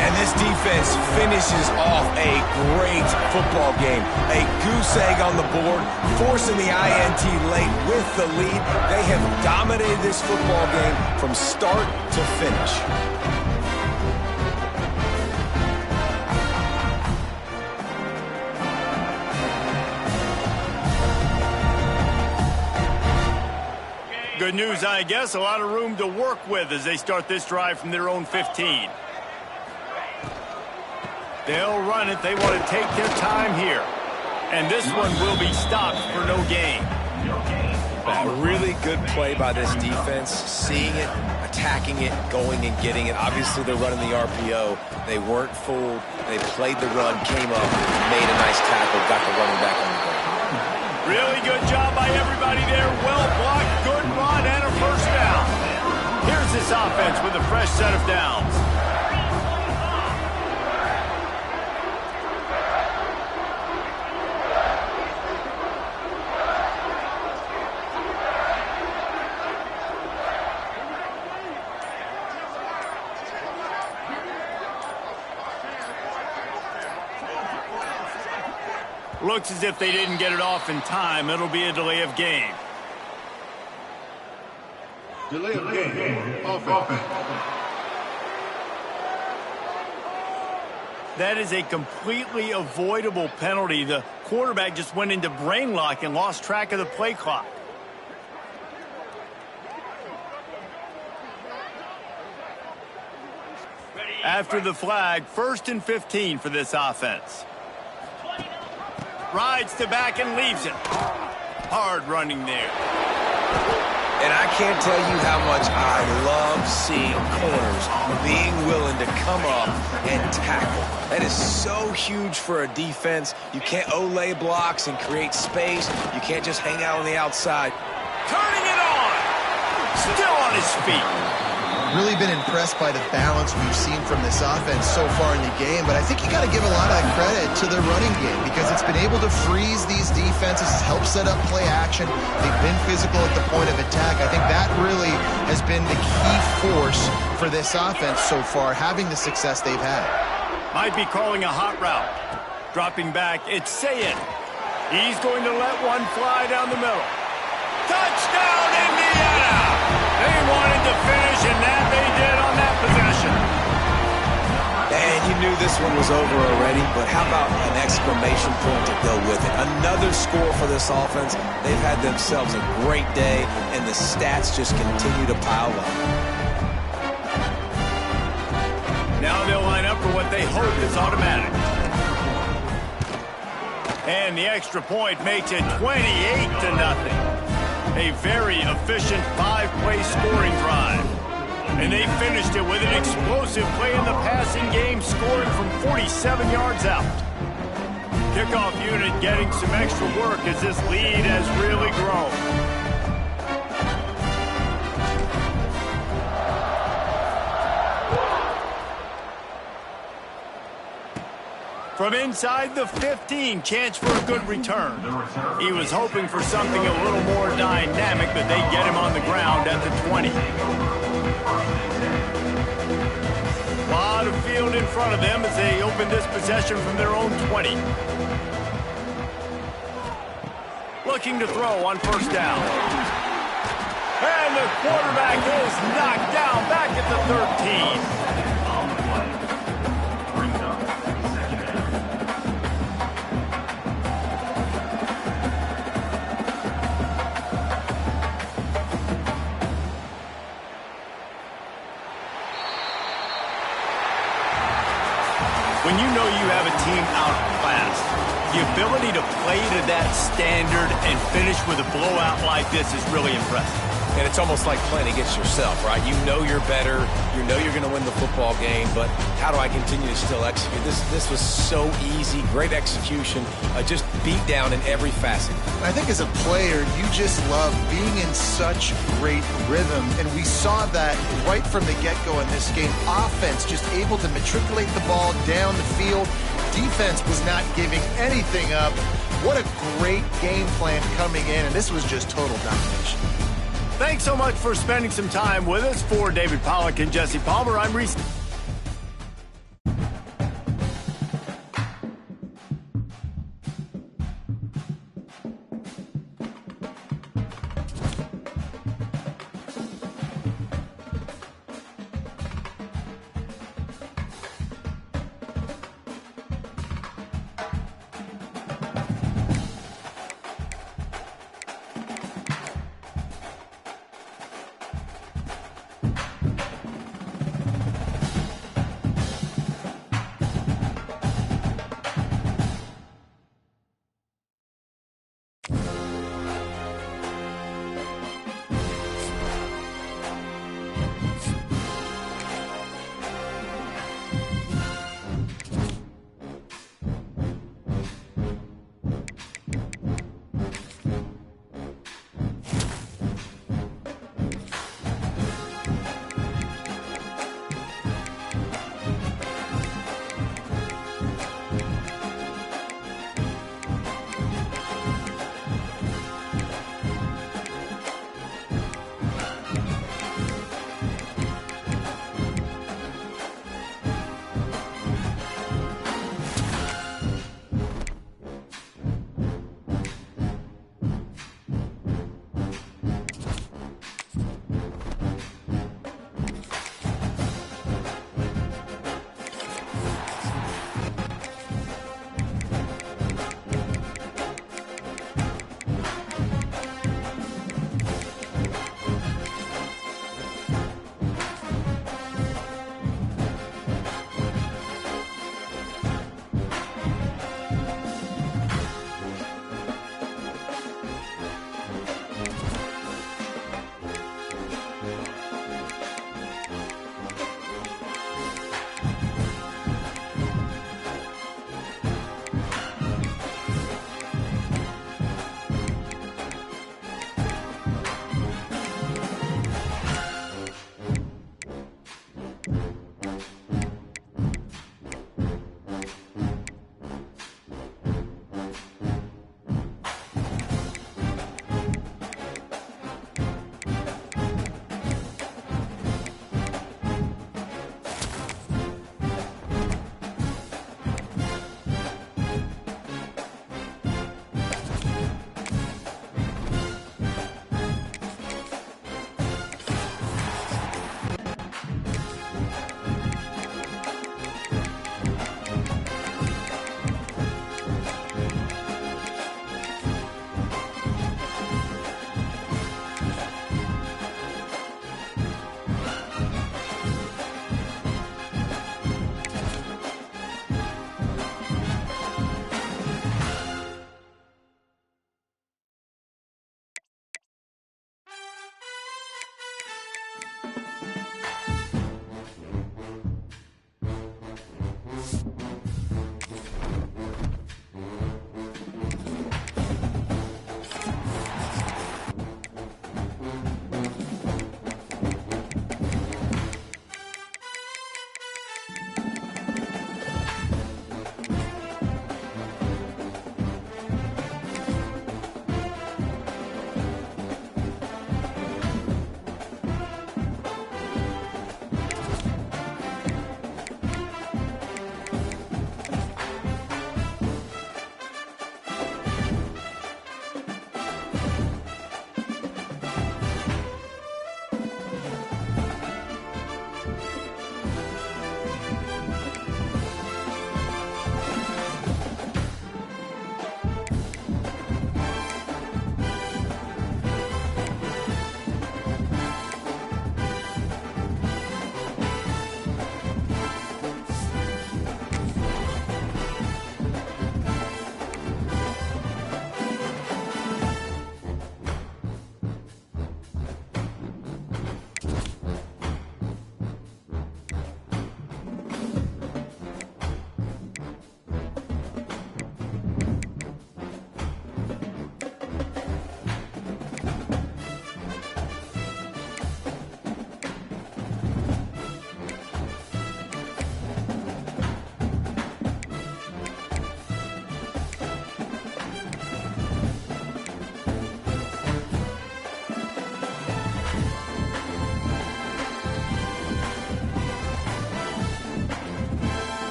And this defense finishes off a great football game. A goose egg on the board, forcing the INT late with the lead. They have dominated this football game from start to finish. Good news, I guess. A lot of room to work with as they start this drive from their own 15. They'll run it. They want to take their time here. And this one will be stopped for no gain. A really good play by this defense. Seeing it, attacking it, going and getting it. Obviously, they're running the RPO. They weren't fooled. They played the run, came up, made a nice tackle, got the running back on the ground. Really good job by everybody there. Well blocked, good run, and a first down. Here's this offense with a fresh set of downs. Looks as if they didn't get it off in time. It'll be a delay of game. Delay of game. Offense. That is a completely avoidable penalty. The quarterback just went into brain lock and lost track of the play clock. After the flag, 1st and 15 for this offense. Rides to back and leaves it. Hard running there. And I can't tell you how much I love seeing corners being willing to come up and tackle. That is so huge for a defense. You can't olay blocks and create space. You can't just hang out on the outside. Turning it on. Still on his feet. Really been impressed by the balance we've seen from this offense so far in the game, but I think you got to give a lot of credit to their running game because it's been able to freeze these defenses, help set up play action. They've been physical at the point of attack. I think that really has been the key force for this offense so far, having the success they've had. Might be calling a hot route. Dropping back, it's Sayin. He's going to let one fly down the middle. Touchdown, Indiana! They wanted to finish, and that they did on that possession. And you knew this one was over already, but how about an exclamation point to go with it? Another score for this offense. They've had themselves a great day, and the stats just continue to pile up. Now they'll line up for what they hope is automatic. And the extra point makes it 28-0. A very efficient 5-play scoring drive. And they finished it with an explosive play in the passing game, scoring from 47 yards out. Kickoff unit getting some extra work as this lead has really grown. From inside the 15, chance for a good return. He was hoping for something a little more dynamic, but they get him on the ground at the 20. A lot of field in front of them as they open this possession from their own 20. Looking to throw on first down. And the quarterback is knocked down back at the 13. When you know you have a team outclassed, the ability to play to that standard and finish with a blowout like this is really impressive. And it's almost like playing against yourself, right? You know you're better. You know you're going to win the football game, but how do I continue to still execute? This was so easy, great execution, just beat down in every facet. I think as a player, you just love being in such great rhythm, and we saw that right from the get-go in this game. Offense just able to matriculate the ball down the field. Defense was not giving anything up. What a great game plan coming in, and this was just total domination. Thanks so much for spending some time with us. For David Pollack and Jesse Palmer, I'm Reese.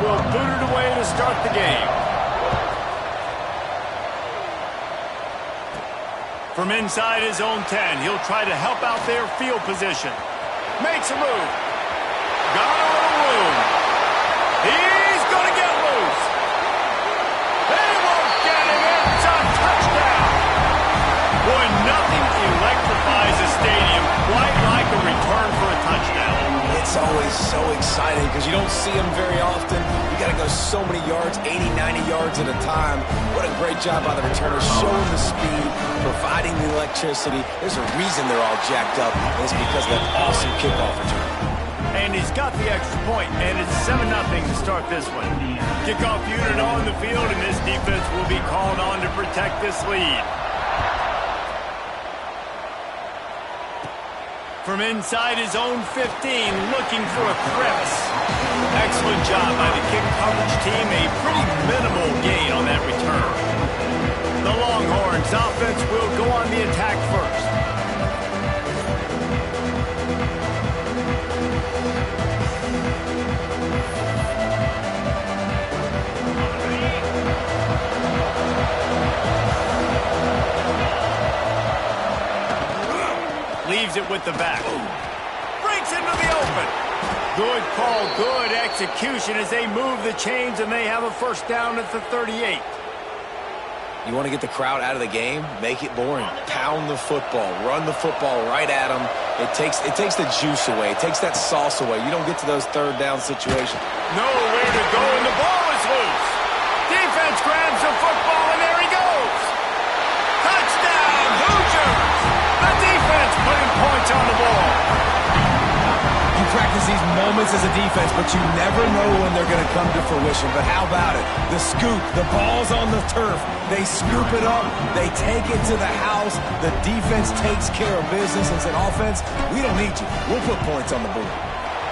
will boot it away to start the game. From inside his own 10, he'll try to help out their field position. Makes a move. Got a little room. He's going to get loose. They won't get him. It's a touchdown. Boy, nothing electrifies a stadium quite like a return for a touchdown. It's always so exciting because you don't see them very often. You got to go so many yards, 80, 90 yards at a time. What a great job by the returner, showing the speed, providing the electricity. There's a reason they're all jacked up, and it's because of that awesome kickoff return. And he's got the extra point, and it's 7-0 to start this one. Kickoff unit on the field, and this defense will be called on to protect this lead. From inside his own 15, looking for a crevice. Excellent job by the kick coverage team. A pretty minimal gain on that return. The Longhorns offense will go on the attack first. Leaves it with the back. Breaks into the open. Good call, good execution as they move the chains and they have a first down at the 38. You want to get the crowd out of the game? Make it boring. Pound the football. Run the football right at them. It takes the juice away. It takes that sauce away. You don't get to those third down situations. Nowhere to go, and the ball is loose. Defense grabs the football, and there he goes. Touchdown, Hoosiers! The defense putting points on the ball. You practice these moments as a defense, but you never know when they're going to come to fruition. But how about it? The scoop, the ball's on the turf. They scoop it up. They take it to the house. The defense takes care of business and said, offense, we don't need you. We'll put points on the board.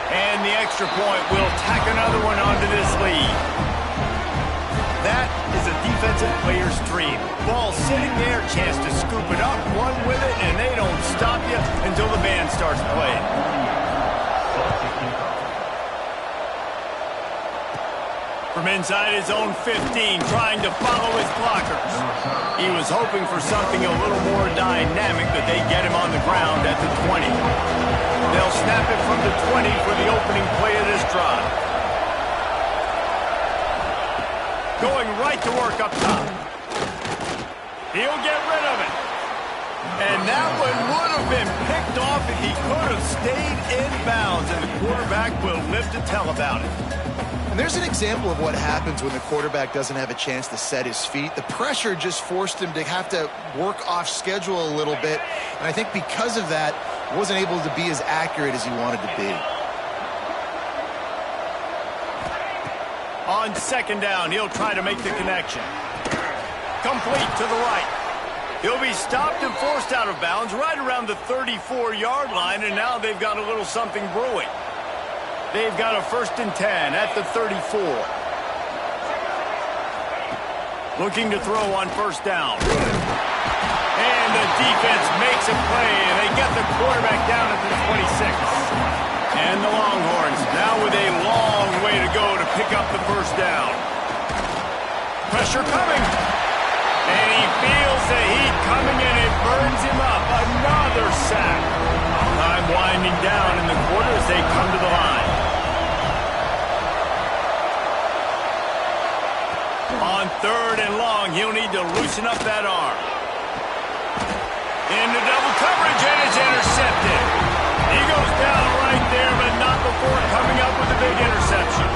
And the extra point will tack another one onto this lead. That is a defensive player's dream. Ball sitting there, chance to scoop it up, run with it, and they don't stop you until the band starts playing. From inside his own 15, trying to follow his blockers. He was hoping for something a little more dynamic, but they get him on the ground at the 20. They'll snap it from the 20 for the opening play of this drive. Going right to work up top. He'll get rid of it. And that one would have been picked off if he could have stayed in bounds, and the quarterback will live to tell about it. And there's an example of what happens when the quarterback doesn't have a chance to set his feet. The pressure just forced him to have to work off schedule a little bit. And I think because of that, wasn't able to be as accurate as he wanted to be. On second down, he'll try to make the connection. Complete to the right. He'll be stopped and forced out of bounds right around the 34-yard line, and now they've got a little something brewing. They've got a 1st and 10 at the 34. Looking to throw on first down. And the defense makes a play, and they get the quarterback down at the 26. And the Longhorns now with a long way to go to pick up the first down. Pressure coming. And he feels the heat coming, and it burns him up. Another sack. Time winding down in the quarter as they come to the line. On 3rd and long, he'll need to loosen up that arm. Into double coverage, and it's intercepted. He goes down right there, but not before coming up with a big interception.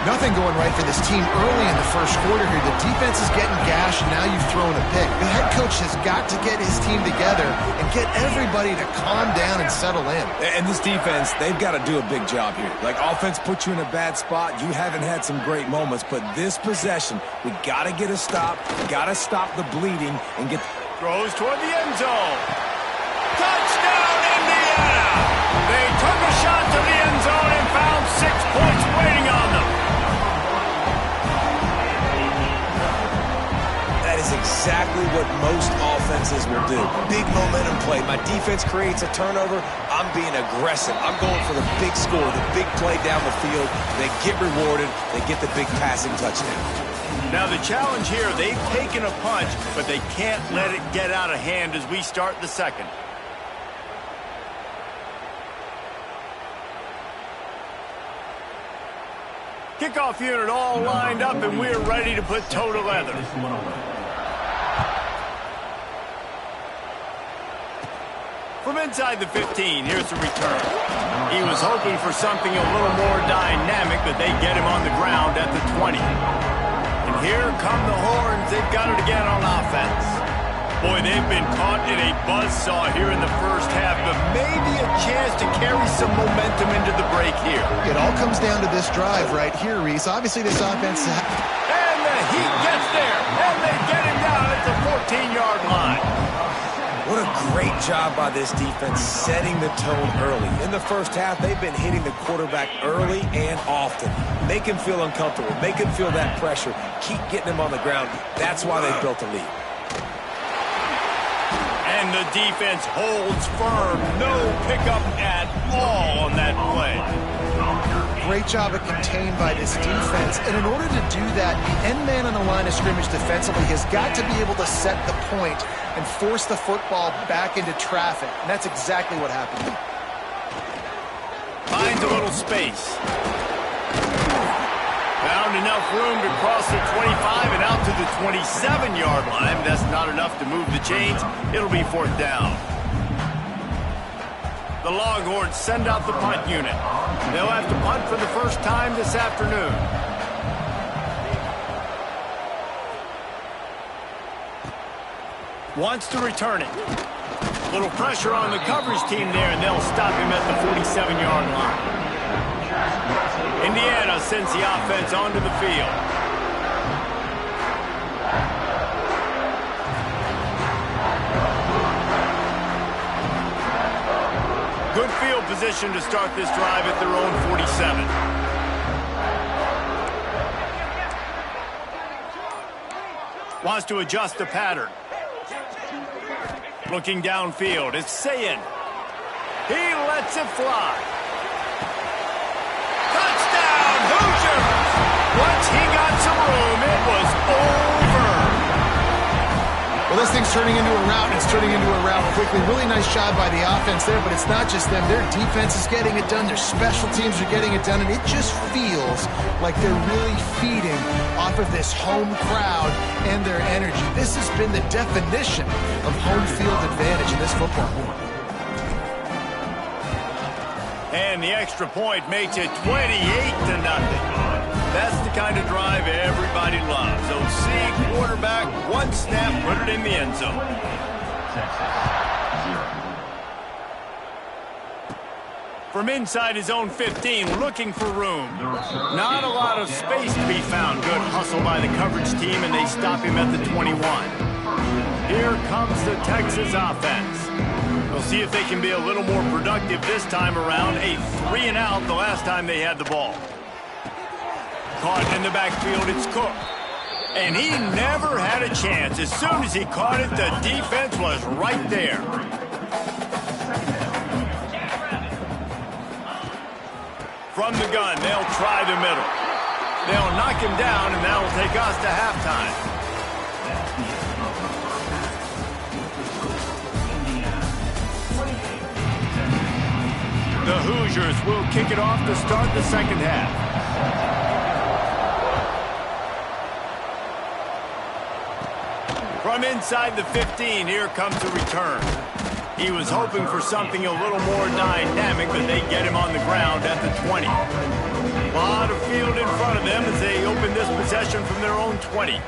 Nothing going right for this team early in the first quarter here. The defense is getting gashed, and now you've thrown a pick. The head coach has got to get his team together and get everybody to calm down and settle in. And this defense, they've got to do a big job here. Like, offense puts you in a bad spot. You haven't had some great moments, but this possession, we got to get a stop, got to stop the bleeding, and get... Throws toward the end zone. Touchdown, Indiana! They took a shot to the end zone and found 6 points waiting on them. That is exactly exactly what most offenses will do. Big momentum play. My defense creates a turnover. I'm being aggressive. I'm going for the big score, the big play down the field. They get rewarded. They get the big passing touchdown. Now the challenge here, they've taken a punch, but they can't let it get out of hand as we start the second. Kickoff unit all lined up, and we're ready to put toe to leather. From inside the 15, here's the return. He was hoping for something a little more dynamic, but they get him on the ground at the 20. And here come the horns. They've got it again on offense. Boy, they've been caught in a buzzsaw here in the first half, but maybe a chance to carry some momentum into the break here. It all comes down to this drive right here, Reese. Obviously, this offense... And the heat gets there, and they get him down at the 14-yard line. What a great job by this defense setting the tone early. In the first half, they've been hitting the quarterback early and often. Make him feel uncomfortable. Make him feel that pressure. Keep getting him on the ground. That's why they built a lead. And the defense holds firm. No pickup at all on that play. Great job at contained by this defense. And in order to do that, the end man on the line of scrimmage defensively has got to be able to set the point and force the football back into traffic. And that's exactly what happened. Finds a little space. Found enough room to cross the 25 and out to the 27-yard line. That's not enough to move the chains. It'll be fourth down. The Longhorns send out the punt unit. They'll have to punt for the first time this afternoon. Wants to return it. Little pressure on the coverage team there, and they'll stop him at the 47-yard line. Indiana sends the offense onto the field. Good field position to start this drive at their own 47. Wants to adjust the pattern. Looking downfield, it's Sayin. He lets it fly. Touchdown, Hoosiers! Once he got some room, it was over. Well, this thing's turning into a rout, and it's turning into a rout quickly. Really nice job by the offense there, but it's not just them. Their defense is getting it done. Their special teams are getting it done, and it just feels like they're really feeding off of this home crowd and their energy. This has been the definition of home field advantage in this football game. And the extra point makes it 28-0. That's the kind of drive everybody loves. OC, quarterback, one snap, put it in the end zone. From inside his own 15, looking for room. Not a lot of space to be found. Good hustle by the coverage team, and they stop him at the 21. Here comes the Texas offense. We'll see if they can be a little more productive this time around. A 3-and-out the last time they had the ball. Caught in the backfield, it's Cook. And he never had a chance. As soon as he caught it, the defense was right there. From the gun, they'll try the middle. They'll knock him down, and that'll take us to halftime. The Hoosiers will kick it off to start the second half. From inside the 15, here comes the return. He was hoping for something a little more dynamic, but they get him on the ground at the 20. A lot of field in front of them as they open this possession from their own 20.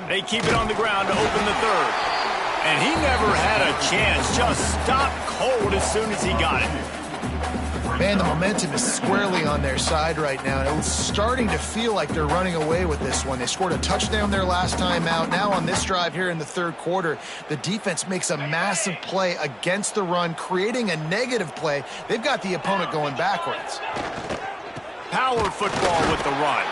They keep it on the ground to open the third. And he never had a chance, just stopped cold as soon as he got it. Man, the momentum is squarely on their side right now. And it's starting to feel like they're running away with this one. They scored a touchdown their last time out. Now on this drive here in the third quarter, the defense makes a massive play against the run, creating a negative play. They've got the opponent going backwards. Power football with the run.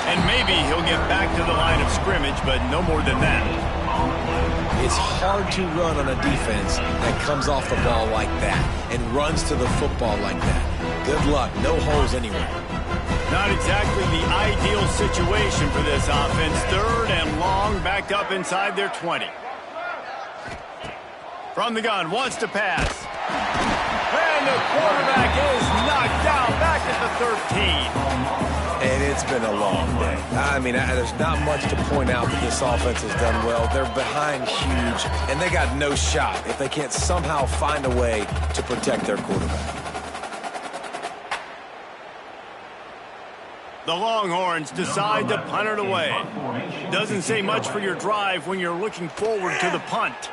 And maybe he'll get back to the line of scrimmage, but no more than that. It's hard to run on a defense that comes off the ball like that and runs to the football like that. Good luck. No holes anywhere. Not exactly the ideal situation for this offense. 3rd and long, backed up inside their 20. From the gun, wants to pass. And the quarterback is knocked down back at the 13. And it's been a long day. I mean, there's not much to point out that this offense has done well. They're behind huge, and they got no shot if they can't somehow find a way to protect their quarterback. The Longhorns decide to punt it away. Doesn't say much for your drive when you're looking forward to the punt.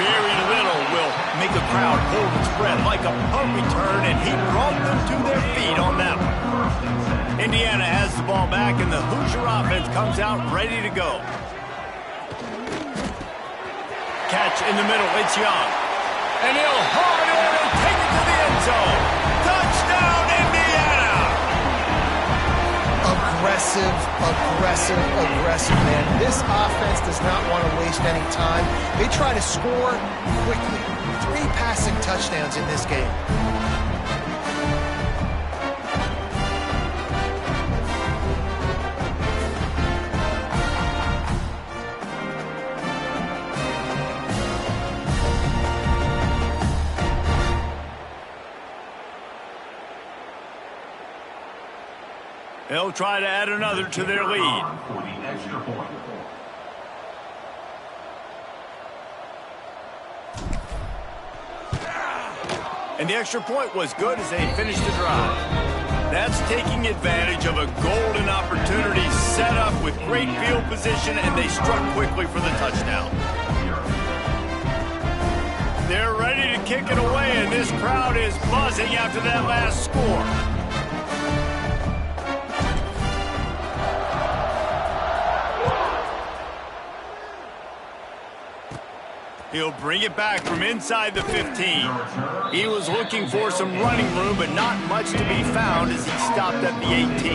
Very little will make a crowd hold its breath like a punt return, and he brought them to their feet on that one. Indiana has the ball back, and the Hoosier offense comes out ready to go. Catch in the middle, it's Young. And he'll haul it in and take it to the end zone. Touchdown, Indiana! Aggressive, aggressive, aggressive, man. This offense does not want to waste any time. They try to score quickly. 3 passing touchdowns in this game. They'll try to add another to their lead. And the extra point was good as they finished the drive. That's taking advantage of a golden opportunity set up with great field position, and they struck quickly for the touchdown. They're ready to kick it away, and this crowd is buzzing after that last score. He'll bring it back from inside the 15. He was looking for some running room, but not much to be found as he stopped at the 18.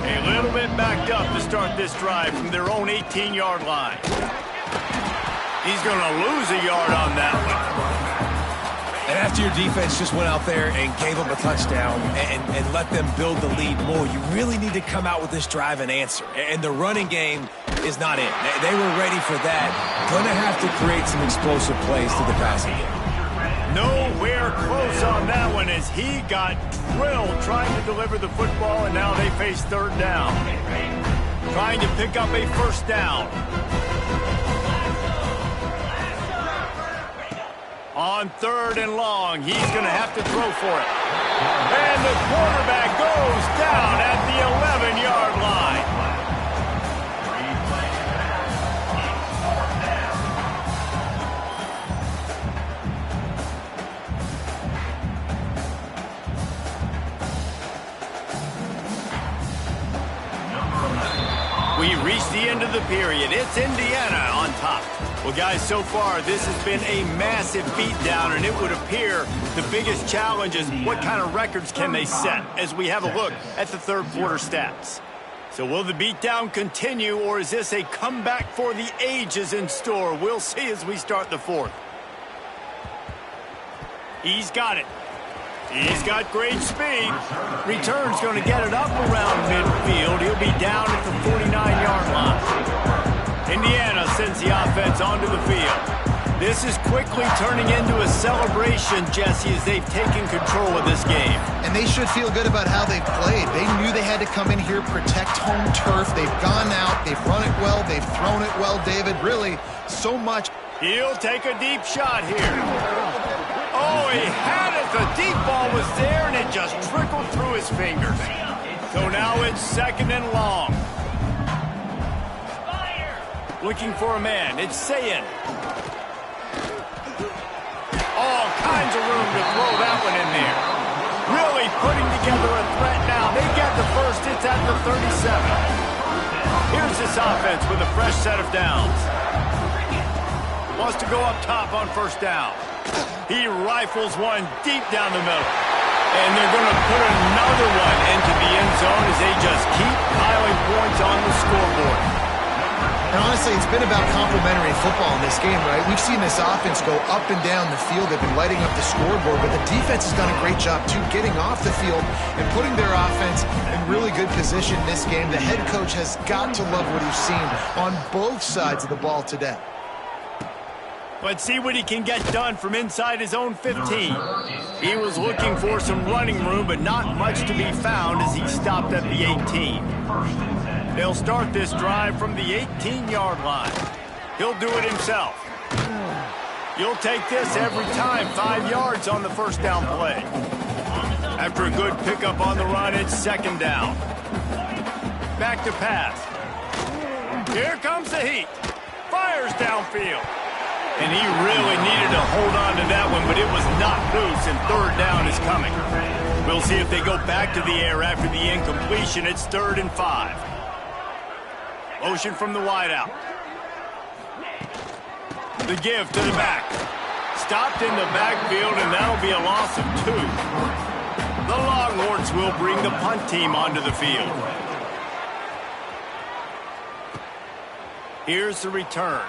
A little bit backed up to start this drive from their own 18-yard line. He's going to lose a yard on that one. And after your defense just went out there and gave them a touchdown and let them build the lead more, you really need to come out with this drive and answer. And the running game is not in. They were ready for that. Going to have to create some explosive plays to the passing game. Nowhere close on that one as he got drilled trying to deliver the football, and now they face 3rd down. Trying to pick up a 1st down. On 3rd and long, he's going to have to throw for it. And the quarterback goes down at the 11-yard line. We reach the end of the period. It's Indiana on top. Well, guys, so far this has been a massive beatdown, and it would appear the biggest challenge is what kind of records can they set as we have a look at the 3rd quarter stats. So will the beatdown continue, or is this a comeback for the ages in store? We'll see as we start the 4th. He's got it. He's got great speed. Return's going to get it up around midfield. He'll be down at the 49-yard line. Indiana sends the offense onto the field. This is quickly turning into a celebration, Jesse, as they've taken control of this game. And they should feel good about how they've played. They knew they had to come in here, protect home turf. They've gone out, they've run it well, they've thrown it well, David. Really, so much. He'll take a deep shot here. Oh, he had it. The deep ball was there, and it just trickled through his fingers. So now it's 2nd and long. Looking for a man. It's Sayin. All kinds of room to throw that one in there. Really putting together a threat now. They get the 1st. It's at the 37. Here's this offense with a fresh set of downs. Wants to go up top on first down. He rifles one deep down the middle. And they're going to put another one into the end zone as they just keep piling points on the scoreboard. And honestly, it's been about complementary football in this game, right? We've seen this offense go up and down the field. They've been lighting up the scoreboard, but the defense has done a great job, too, getting off the field and putting their offense in really good position in this game. The head coach has got to love what he's seen on both sides of the ball today. Let's see what he can get done from inside his own 15. He was looking for some running room, but not much to be found as he stopped at the 18. They'll start this drive from the 18-yard line. He'll do it himself. You'll take this every time, 5 yards on the first down play. After a good pickup on the run, it's second down. Back to pass. Here comes the heat. Fires downfield. And he really needed to hold on to that one, but it was not loose, and third down is coming. We'll see if they go back to the air after the incompletion. It's 3rd and 5. Motion from the wideout. The give to the back. Stopped in the backfield, and that'll be a loss of 2. The Longhorns will bring the punt team onto the field. Here's the return.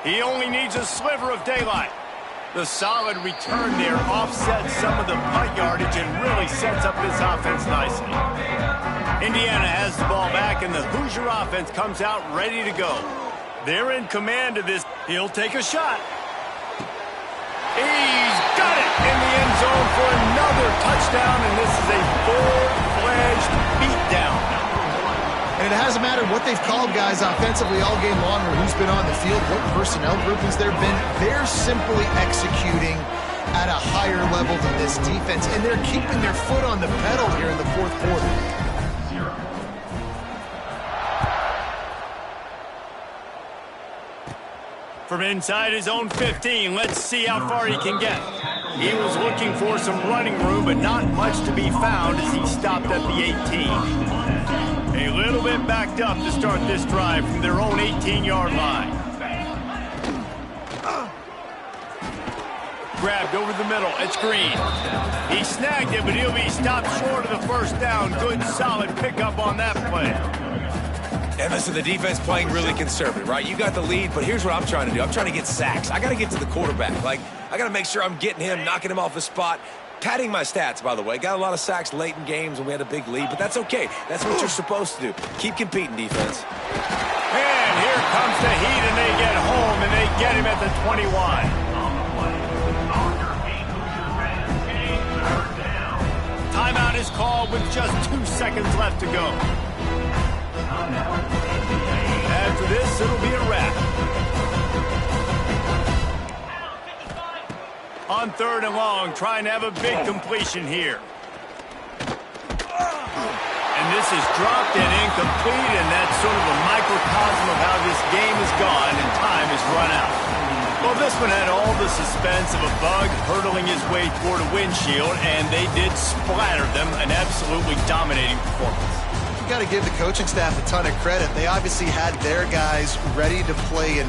He only needs a sliver of daylight. The solid return there offsets some of the punt yardage and really sets up this offense nicely. Indiana has the ball back, and the Hoosier offense comes out ready to go. They're in command of this. He'll take a shot. He's got it in the end zone for another touchdown, and this is a full-fledged beatdown. And it hasn't mattered what they've called guys offensively all game long or who's been on the field, what personnel groupings there have been. They're simply executing at a higher level than this defense, and they're keeping their foot on the pedal here in the fourth quarter. From inside his own 15, let's see how far he can get. He was looking for some running room, but not much to be found as he stopped at the 18. A little bit backed up to start this drive from their own 18-yard line. Grabbed over the middle. It's Green. He snagged it, but he'll be stopped short of the first down. Good, solid pickup on that play. And listen, the defense playing really conservative, right? You got the lead, but here's what I'm trying to do. I'm trying to get sacks. I got to get to the quarterback. Like, I got to make sure I'm getting him, knocking him off the spot. Padding my stats, by the way. Got a lot of sacks late in games when we had a big lead, but that's okay. That's what you're supposed to do. Keep competing, defense. And here comes the heat, and they get home, and they get him at the 21. Timeout is called with just 2 seconds left to go. After this, it'll be a wrap. On 3rd and long, trying to have a big completion here. And this is dropped and incomplete, and that's sort of a microcosm of how this game has gone, and time has run out. Well, this one had all the suspense of a bug hurtling his way toward a windshield, and they did splatter them. An absolutely dominating performance. You got to give the coaching staff a ton of credit. They obviously had their guys ready to play in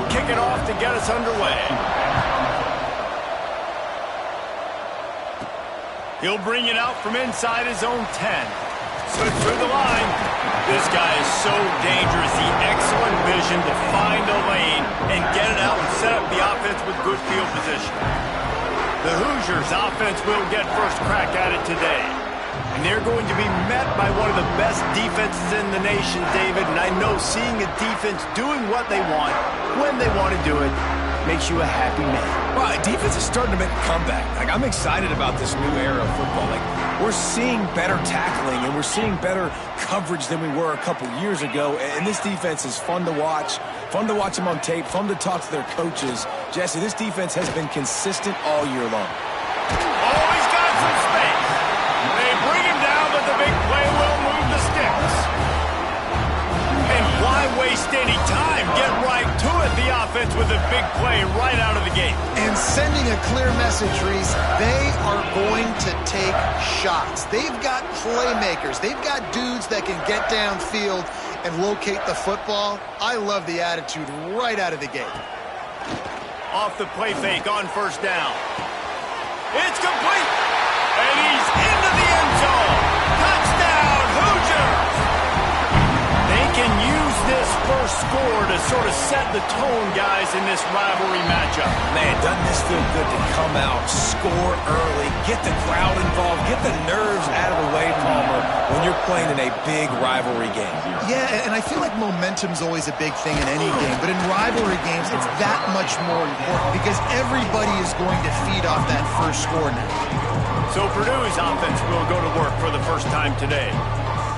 kick it off to get us underway. He'll bring it out from inside his own 10. Slips through the line. This guy is so dangerous. The excellent vision to find a lane and get it out and set up the offense with good field position. The Hoosiers offense will get first crack at it today. And they're going to be met by one of the best defenses in the nation, David. And I know seeing a defense doing what they want, when they want to do it, makes you a happy man. Well, defense is starting to make a comeback. Like, I'm excited about this new era of football. Like, we're seeing better tackling and we're seeing better coverage than we were a couple years ago. And this defense is fun to watch them on tape, fun to talk to their coaches. Jesse, this defense has been consistent all year long. Oh, he's got some space. They bring him down, but the big play will move the sticks. And why waste any time? Get right to it, the offense, with a big play right out of the gate. And sending a clear message, Reese, they are going to take shots. They've got playmakers. They've got dudes that can get downfield and locate the football. I love the attitude right out of the gate. Off the play fake on first down. It's complete. And he's into the end zone. Touchdown, Hoosiers! They can use this first score to sort of set the tone, guys, in this rivalry matchup. Man, doesn't this feel good to come out, score early, get the crowd involved, get the nerves out of the way, Palmer, when you're playing in a big rivalry game. Yeah, and I feel like momentum's always a big thing in any game, but in rivalry games, it's that much more important because everybody is going to feed off that first score now. So Purdue's offense will go to work for the first time today.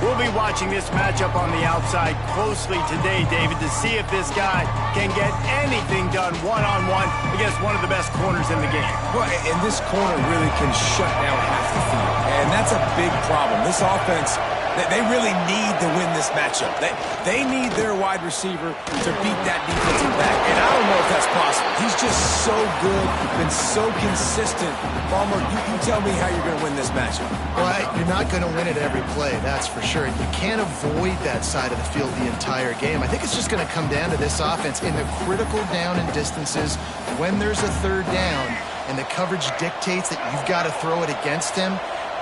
We'll be watching this matchup on the outside closely today, David, to see if this guy can get anything done one-on-one against one of the best corners in the game. Well, and this corner really can shut down half the field, and that's a big problem. This offense, they really need to win this matchup. They need their wide receiver to beat that defensive back, and I don't know if that's possible. He's just so good, been so consistent. Palmer, you tell me how you're going to win this matchup. Well, you're not going to win it every play, that's for sure. You can't avoid that side of the field the entire game. I think it's just going to come down to this offense in the critical down and distances when there's a third down and the coverage dictates that you've got to throw it against him.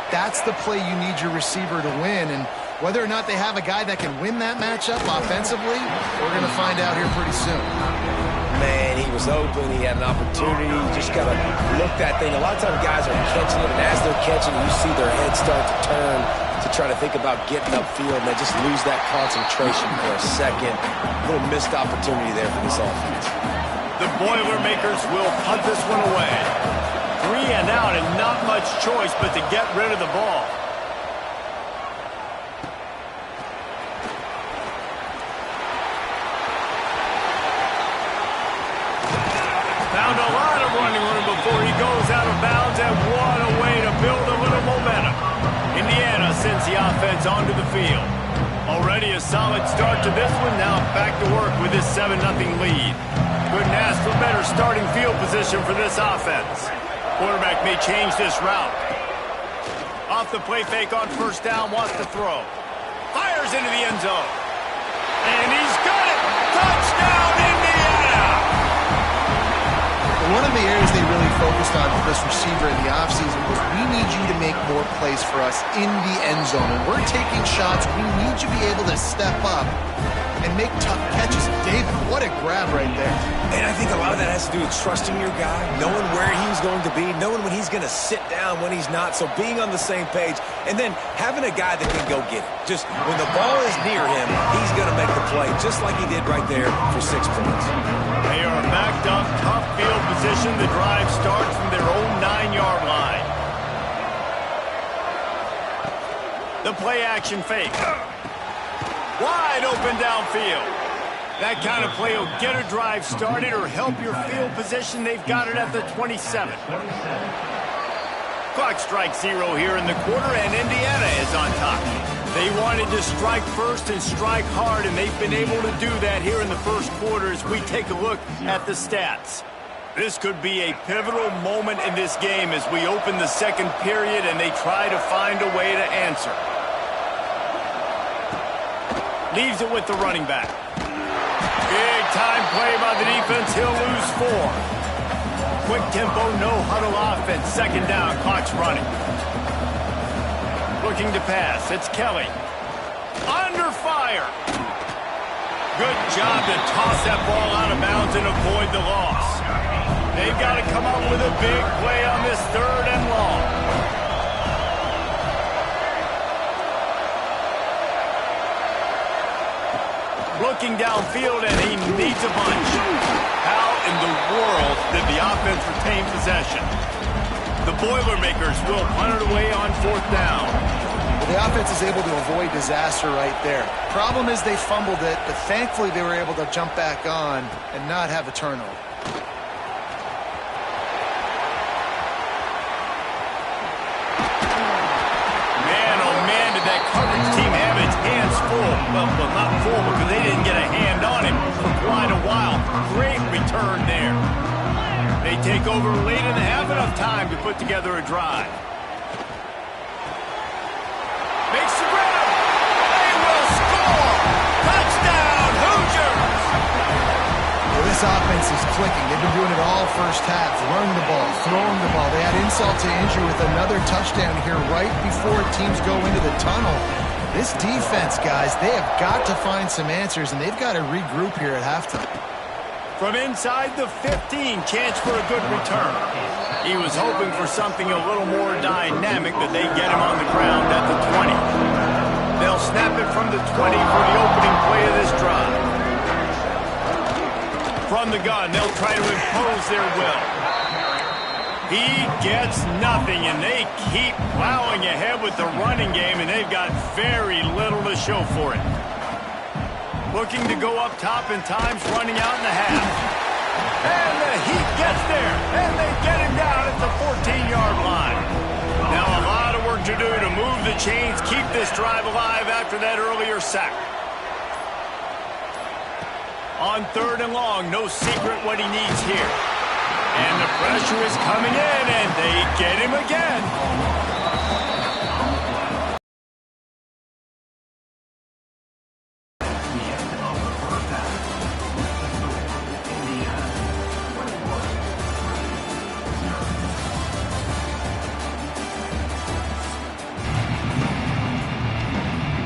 That's the play you need your receiver to win, and whether or not they have a guy that can win that matchup offensively, we're going to find out here pretty soon. Man, he was open. He had an opportunity. You just got to look that thing. A lot of times guys are catching it, and as they're catching it, you see their head start to turn to try to think about getting upfield, and they just lose that concentration for a second. A little missed opportunity there for this offense. The Boilermakers will punt this one away. 3 and out, and not much choice but to get rid of the ball. Found a lot of running room before he goes out of bounds, and what a way to build a little momentum. Indiana sends the offense onto the field. Already a solid start to this one, now back to work with this 7-0 lead. Couldn't ask for better starting field position for this offense. Quarterback may change this route. Off the play fake on first down, wants to throw. Fires into the end zone. And he's got it! Touchdown, Indiana! One of the areas they really focused on for this receiver in the offseason was we need you to make more plays for us in the end zone. When we're taking shots, we need you to be able to step up and make tough catches. David, what a grab right there. And I think a lot of that has to do with trusting your guy, knowing where he's going to be, knowing when he's going to sit down, when he's not. So being on the same page, and then having a guy that can go get it. Just when the ball is near him, he's going to make the play, just like he did right there for 6 points. They are backed up, tough field position. The drive starts from their own 9-yard line. The play action fake. Wide open downfield. That kind of play will get a drive started or help your field position. They've got it at the 27. Clock strikes 0 here in the quarter, and Indiana is on top. They wanted to strike first and strike hard, and they've been able to do that here in the first quarter as we take a look at the stats. This could be a pivotal moment in this game as we open the second period and they try to find a way to answer. Leaves it with the running back. Big Big-time play by the defense. He'll lose 4. Quick tempo, no huddle offense. Second down, clock's running. Looking to pass. It's Kelly. Under fire. Good job to toss that ball out of bounds and avoid the loss. They've got to come up with a big play on this 3rd and long. Looking downfield, and he needs a bunch. How in the world did the offense retain possession? The Boilermakers will punt it away on 4th down. Well, the offense is able to avoid disaster right there. Problem is they fumbled it, but thankfully they were able to jump back on and not have a turnover. Coverage team have its hands full. Well, not full because they didn't get a hand on him for quite a while. Great return there. They take over late and have enough time to put together a drive. Makes the grab. They will score. Touchdown, Hoosiers. Well, this offense is clicking. They've been doing it all first half. Running the ball, throwing the ball. They had insult to injury with another touchdown here right before teams go into the tunnel. This defense, guys, they have got to find some answers, and they've got to regroup here at halftime. From inside the 15, chance for a good return. He was hoping for something a little more dynamic, but they get him on the ground at the 20. They'll snap it from the 20 for the opening play of this drive. From the gun, they'll try to impose their will. He gets nothing, and they keep plowing ahead with the running game, and they've got very little to show for it. Looking to go up top, and time's running out in the half. And the Heat gets there, and they get him down at the 14-yard line. Now a lot of work to do to move the chains, keep this drive alive after that earlier sack. On 3rd and long, no secret what he needs here. And the pressure is coming in, and they get him again.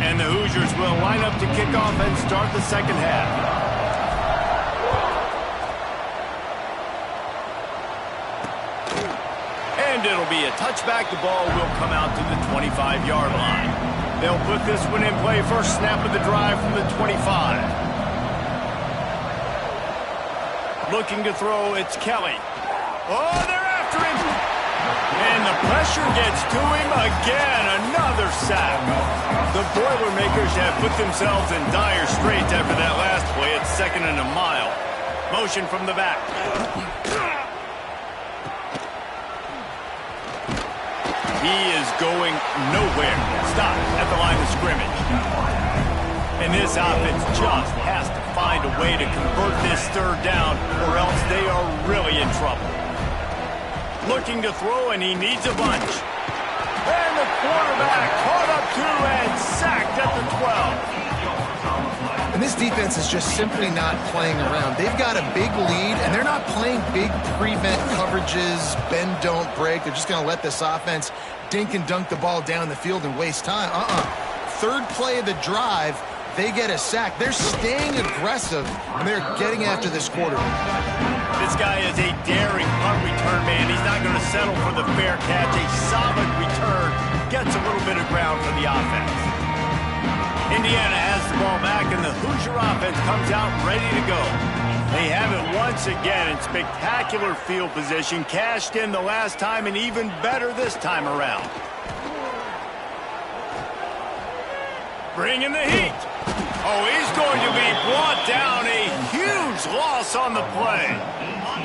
And the Hoosiers will line up to kick off and start the second half. And it'll be a touchback. The ball will come out to the 25-yard line. They'll put this one in play. First snap of the drive from the 25. Looking to throw, it's Kelly. Oh, they're after him. And the pressure gets to him again. Another sack. The Boilermakers have put themselves in dire straits after that last play. It's 2nd and a mile. Motion from the back. He is going nowhere. Stop at the line of scrimmage. And this offense just has to find a way to convert this 3rd down, or else they are really in trouble. Looking to throw, and he needs a bunch. And the quarterback caught up to and sacked at the 12. And this defense is just simply not playing around. They've got a big lead, and they're not playing big prevent coverages, bend, don't break. They're just going to let this offense dink and dunk the ball down the field and waste time. 3rd play of the drive, they get a sack. They're staying aggressive, and they're getting after this quarterback. This guy is a daring punt return man. He's not going to settle for the fair catch. A solid return gets a little bit of ground for the offense. Indiana has the ball back, and the Hoosier offense comes out ready to go. They have it once again in spectacular field position, cashed in the last time, and even better this time around. Bringing the heat. Oh, he's going to be brought down. A huge loss on the play.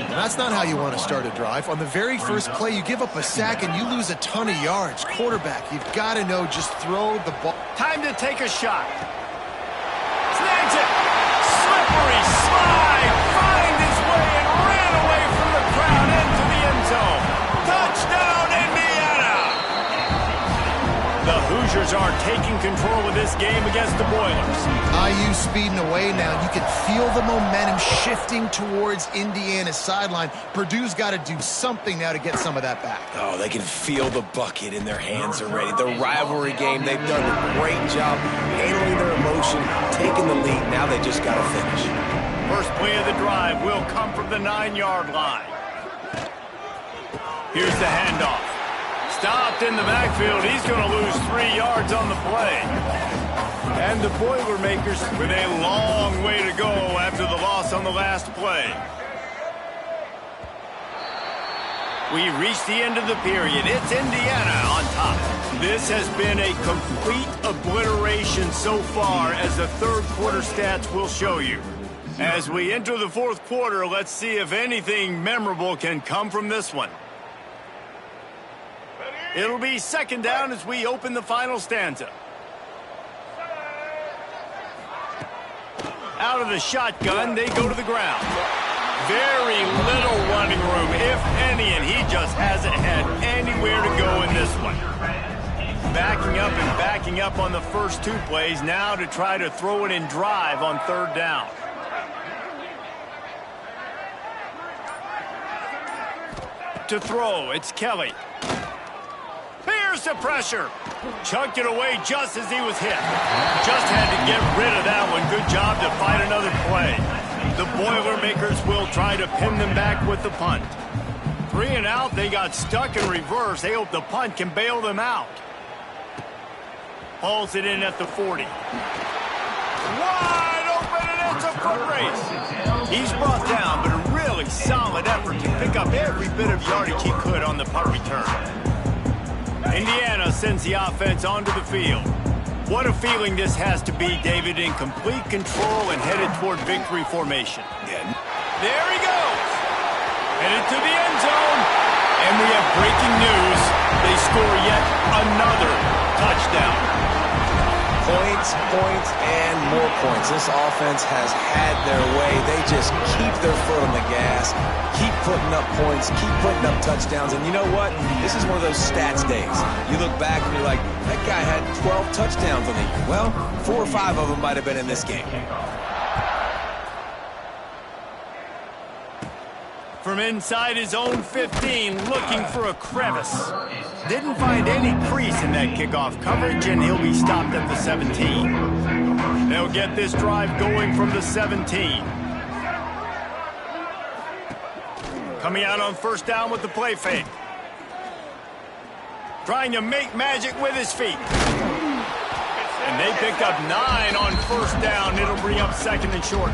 That's not how you want to start a drive. On the very first play, you give up a sack and you lose a ton of yards. Quarterback, you've got to know, just throw the ball. Time to take a shot. Snags it. Slippery slide. Find his way and ran away from the crowd into the end zone. Touchdown, Indiana. The Hoosiers are taking control of this game against the Boilers. IU speeding away now. You can feel the momentum shifting towards Indiana's sideline. Purdue's got to do something now to get some of that back. Oh, they can feel the bucket in their hands already. The rivalry game, they've done a great job handling their emotion, taking the lead. Now they just got to finish. First play of the drive will come from the 9-yard line. Here's the handoff. Stopped in the backfield. He's going to lose 3 yards on the play. And the Boilermakers with a long way to go after the loss on the last play. We reach the end of the period. It's Indiana on top. This has been a complete obliteration so far, as the third quarter stats will show you. As we enter the fourth quarter, let's see if anything memorable can come from this one. It'll be second down as we open the final stanza. Out of the shotgun, they go to the ground. Very little running room, if any, and he just hasn't had anywhere to go in this one. Backing up on the first 2 plays, now to try to throw it in drive on third down. To throw, it's Kelly. Here's the pressure. Chucked it away just as he was hit. Just had to get rid of that one. Good job to find another play. The Boilermakers will try to pin them back with the punt. 3 and out, they got stuck in reverse. They hope the punt can bail them out. Hauls it in at the 40. Wide open, and it's a foot race. He's brought down, but a really solid effort to pick up every bit of yardage he could on the punt return. Indiana sends the offense onto the field. What a feeling this has to be, David, in complete control and headed toward victory formation. There he goes. Headed to the end zone. And we have breaking news. They score yet another touchdown. Points, and more points. This offense has had their way. They just keep their foot on the gas, keep putting up points, keep putting up touchdowns. And you know what? This is one of those stats days. You look back and you're like, that guy had 12 touchdowns on the year. Well, 4 or 5 of them might have been in this game. From inside his own 15, looking for a crevice. Didn't find any crease in that kickoff coverage, and he'll be stopped at the 17. They'll get this drive going from the 17. Coming out on first down with the play fake. Trying to make magic with his feet. And they pick up 9 on first down. It'll bring up second and short.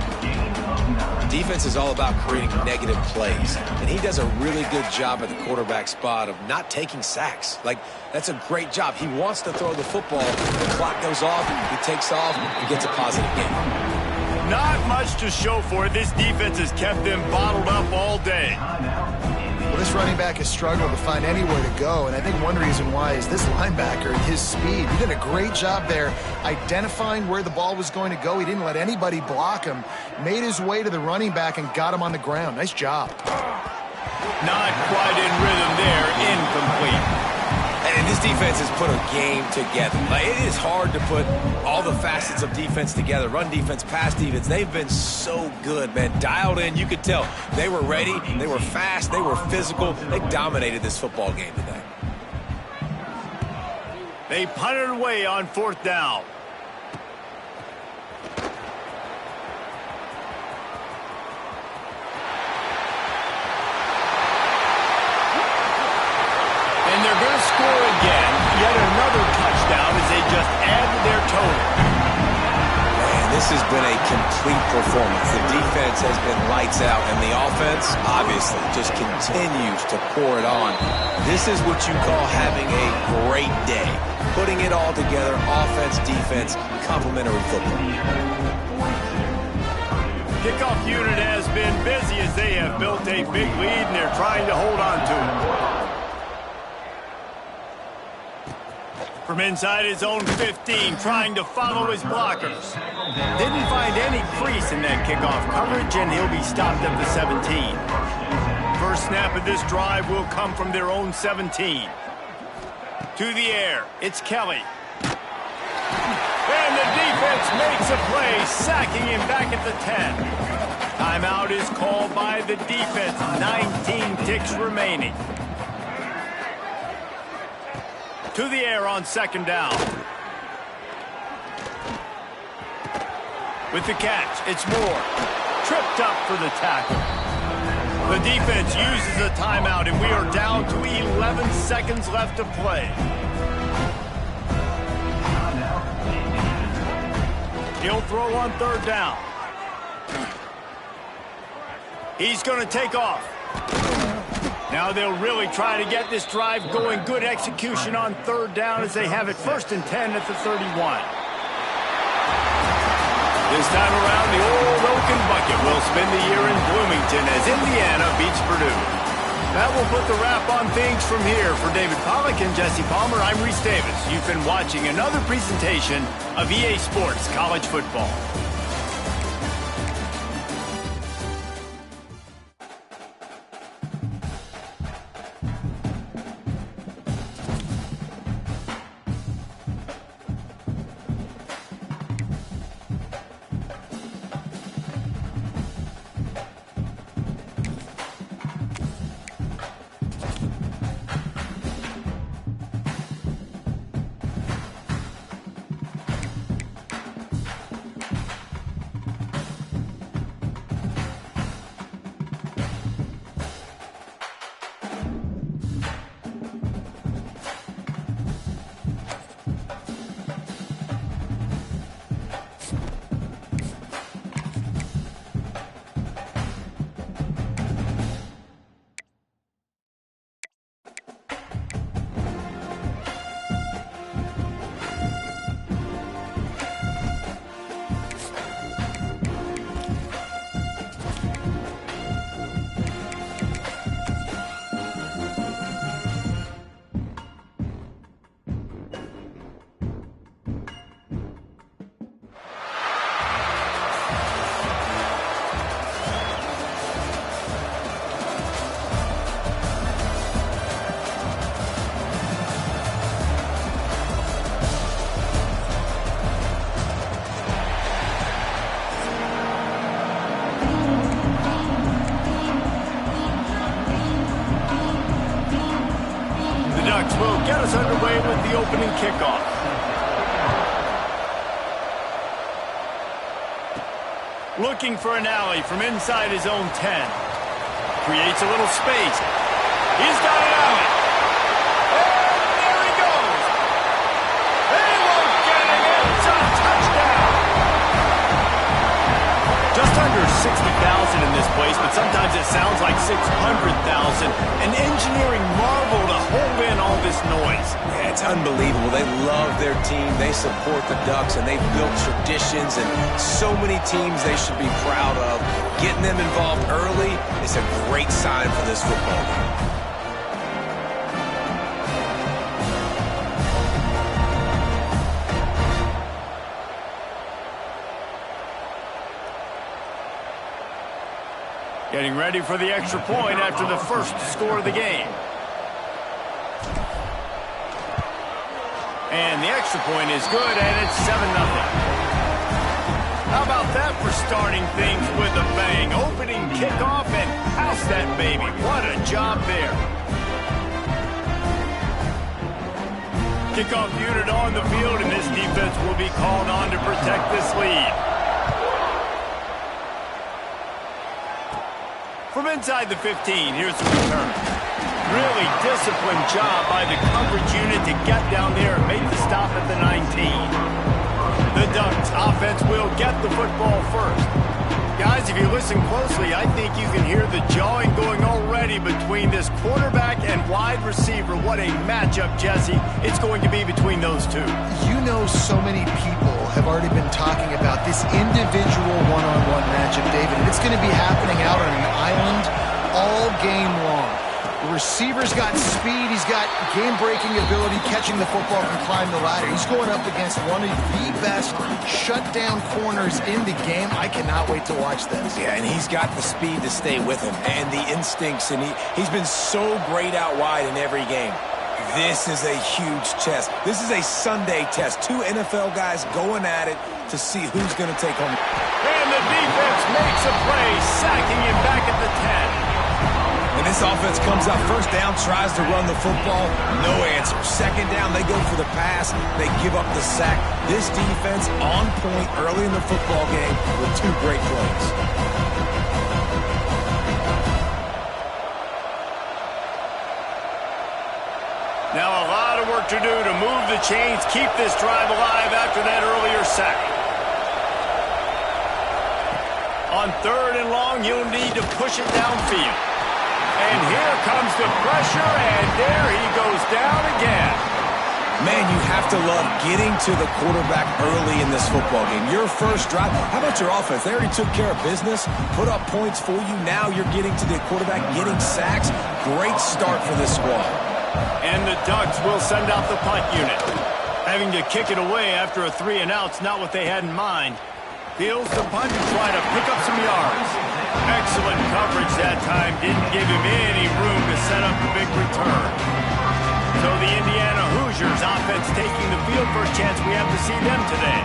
Defense is all about creating negative plays, and he does a really good job at the quarterback spot of not taking sacks. Like, that's a great job. He wants to throw the football. The clock goes off, he takes off, and gets a positive gain. Not much to show for it. This defense has kept them bottled up all day. Well, this running back has struggled to find anywhere to go, and I think one reason why is this linebacker and his speed. He did a great job there identifying where the ball was going to go. He didn't let anybody block him, made his way to the running back and got him on the ground. Nice job. Not quite in rhythm there, incomplete. And this defense has put a game together. Like, it is hard to put all the facets of defense together. Run defense, pass defense. They've been so good, man. Dialed in, you could tell. They were ready, they were fast, they were physical. They dominated this football game today. They punted away on fourth down. And they're going to score again. Yet another touchdown as they just add to their total. Man, this has been a complete performance. The defense has been lights out, and the offense, obviously, just continues to pour it on. This is what you call having a great day. Putting it all together, offense, defense, complementary football. Kickoff unit has been busy as they have built a big lead, and they're trying to hold on to it. From inside his own 15, trying to follow his blockers. Didn't find any crease in that kickoff coverage, and he'll be stopped at the 17. First snap of this drive will come from their own 17. To the air, it's Kelly. defense makes a play, sacking him back at the 10. Timeout is called by the defense. 19 ticks remaining. To the air on second down. With the catch, it's Moore. Tripped up for the tackle. The defense uses a timeout, and we are down to 11 seconds left to play. He'll throw on third down. He's going to take off. Now they'll really try to get this drive going. Good execution on third down as they have it 1st and 10 at the 31. This time around, the old Oaken Bucket will spend the year in Bloomington as Indiana beats Purdue. That will put the wrap on things from here. For David Pollack and Jesse Palmer, I'm Reese Davis. You've been watching another presentation of EA Sports College Football. Will get us underway with the opening kickoff. Looking for an alley from inside his own 10. Creates a little space. He's got an alley. And there he goes. They won't get it in. It's a touchdown. Just under 60,000 in this place, but sometimes it sounds like 600,000. An engineering marvel to hold in all this noise. Yeah, it's unbelievable. They love their team. They support the Ducks, and they've built traditions and so many teams they should be proud of. Getting them involved early is a great sign for this football game. Getting ready for the extra point after the first score of the game. And the extra point is good, and it's 7-0. How about that for starting things with a bang? Opening kickoff and house that baby. What a job there. Kickoff unit on the field, and this defense will be called on to protect this lead. From inside the 15, here's the return. Really disciplined job by the coverage unit to get down there and make the stop at the 19. The Ducks offense will get the football first. Guys, if you listen closely, I think you can hear the jawing going already between this quarterback and wide receiver. What a matchup, Jesse, it's going to be between those two. You know, so many people have already been talking about this individual one-on-one matchup, David, and it's going to be happening out on an island all game long. The receiver's got speed. He's got game-breaking ability, catching the football from climb the ladder. He's going up against one of the best shutdown corners in the game. I cannot wait to watch this. Yeah, and he's got the speed to stay with him and the instincts, and he's been so great out wide in every game. This is a huge test. This is a Sunday test. Two NFL guys going at it to see who's going to take home. And the defense makes a play, sacking him back at the 10. And this offense comes out first down, tries to run the football. No answer. Second down, they go for the pass. They give up the sack. This defense on point early in the football game with two great plays. Now a lot of work to do to move the chains, keep this drive alive after that earlier sack. On 3rd and long, you'll need to push it downfield. And here comes the pressure, and there he goes down again. Man, you have to love getting to the quarterback early in this football game. Your first drive, how about your offense? They already took care of business, put up points for you. Now you're getting to the quarterback, getting sacks. Great start for this squad. And the Ducks will send out the punt unit. Having to kick it away after a 3-and-out's not what they had in mind. Fields the punt to try to pick up some yards. Excellent coverage that time. Didn't give him any room to set up the big return. So the Indiana Hoosiers offense taking the field. First chance we have to see them today.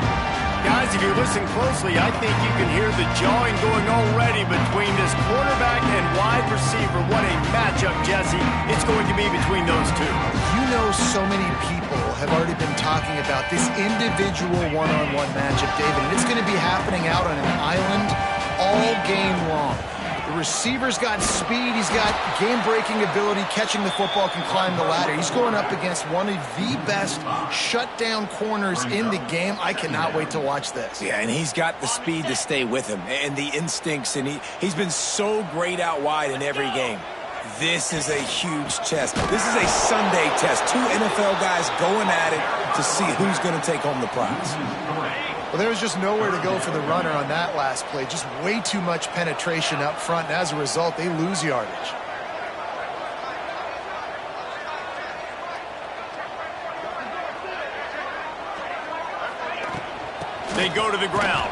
Guys, if you listen closely, I think you can hear the jawing going already between this quarterback and wide receiver. What a matchup, Jesse, it's going to be between those two. You know, so many people have already been talking about this individual one-on-one matchup, David, and it's going to be happening out on an island all game long. The receiver's got speed, he's got game-breaking ability, catching the football, can climb the ladder. He's going up against one of the best shutdown corners in the game. I cannot wait to watch this. Yeah, and he's got the speed to stay with him and the instincts, and he's been so great out wide in every game. This is a huge test. This is a Sunday test. Two NFL guys going at it to see who's going to take home the prize. Well, there was just nowhere to go for the runner on that last play. Just way too much penetration up front, and as a result, they lose yardage. They go to the ground.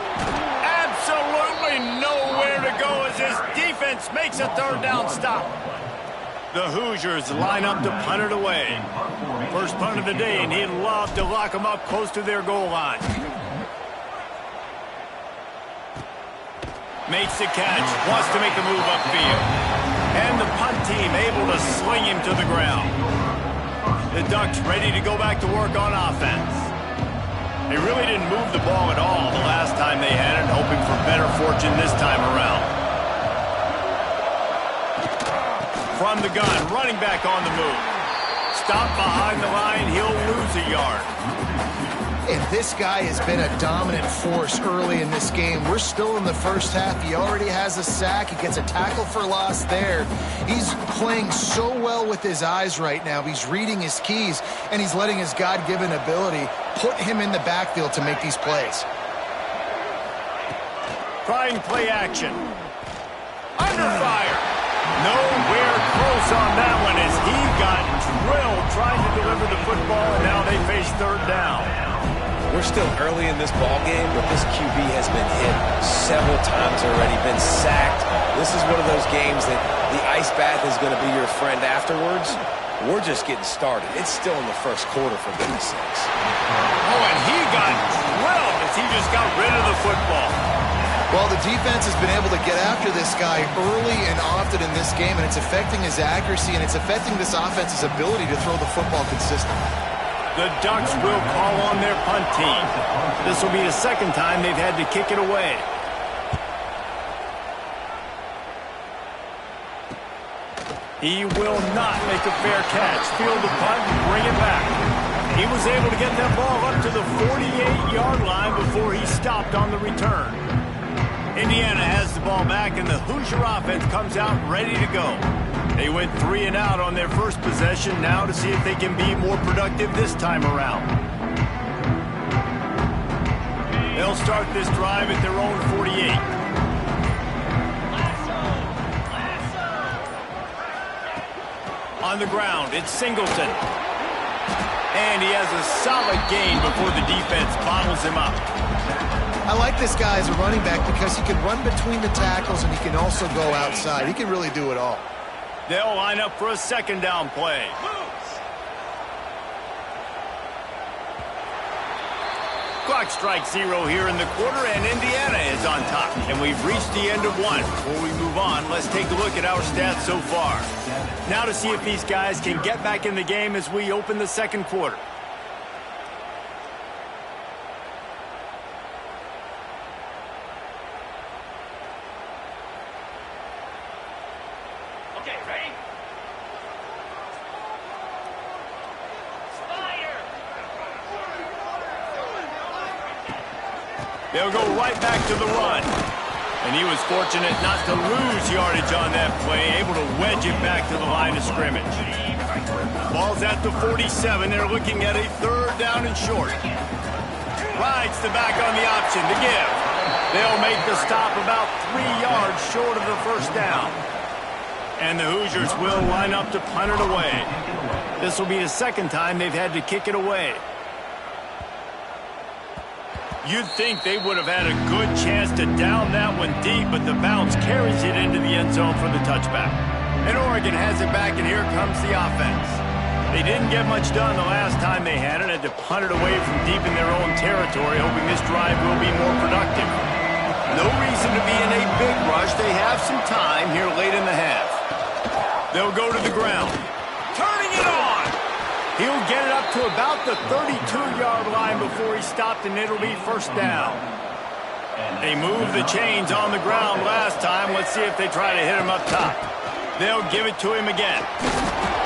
Absolutely nowhere to go as this defense makes a 3rd down stop. The Hoosiers line up to punt it away. First punt of the day, and he'd love to lock them up close to their goal line. Makes the catch, wants to make the move upfield. And the punt team able to sling him to the ground. The Ducks ready to go back to work on offense. They really didn't move the ball at all the last time they had it, hoping for better fortune this time around. From the gun, running back on the move. Stop behind the line, he'll lose a yard. And this guy has been a dominant force early in this game. We're still in the first half. He already has a sack. He gets a tackle for loss there. He's playing so well with his eyes right now. He's reading his keys, and he's letting his God-given ability put him in the backfield to make these plays. Trying play action. Under fire. Nowhere close on that one as he got drilled trying to deliver the football, and now they face 3rd down. We're still early in this ball game, but this QB has been hit several times already, been sacked. This is one of those games that the ice bath is going to be your friend afterwards. We're just getting started. It's still in the first quarter, for goodness sakes. Oh, and he got drilled as he just got rid of the football. Well, the defense has been able to get after this guy early and often in this game, and it's affecting his accuracy, and it's affecting this offense's ability to throw the football consistently. The Ducks will call on their punt team. This will be the 2nd time they've had to kick it away. He will not make a fair catch. Field the punt and bring it back. He was able to get that ball up to the 48-yard line before he stopped on the return. Indiana has the ball back, and the Hoosier offense comes out ready to go. They went 3 and out on their first possession, now to see if they can be more productive this time around. They'll start this drive at their own 48. On the ground, it's Singleton. And he has a solid gain before the defense bottles him up. I like this guy as a running back because he can run between the tackles and he can also go outside. He can really do it all. They'll line up for a 2nd down play. Clock strikes 0 here in the quarter, and Indiana is on top. And we've reached the end of one. Before we move on, let's take a look at our stats so far. Now to see if these guys can get back in the game as we open the second quarter. They'll go right back to the run. And he was fortunate not to lose yardage on that play, able to wedge it back to the line of scrimmage. Ball's at the 47. They're looking at a 3rd down and short. Rides the back on the option to give. They'll make the stop about 3 yards short of the 1st down. And the Hoosiers will line up to punt it away. This will be the 2nd time they've had to kick it away. You'd think they would have had a good chance to down that one deep, but the bounce carries it into the end zone for the touchback. And Oregon has it back, and here comes the offense. They didn't get much done the last time they had it, had to punt it away from deep in their own territory, hoping this drive will be more productive. No reason to be in a big rush. They have some time here late in the half. They'll go to the ground. Turning it on! He'll get it up to about the 32-yard line before he stopped, and it'll be 1st down. They moved the chains on the ground last time. Let's see if they try to hit him up top. They'll give it to him again.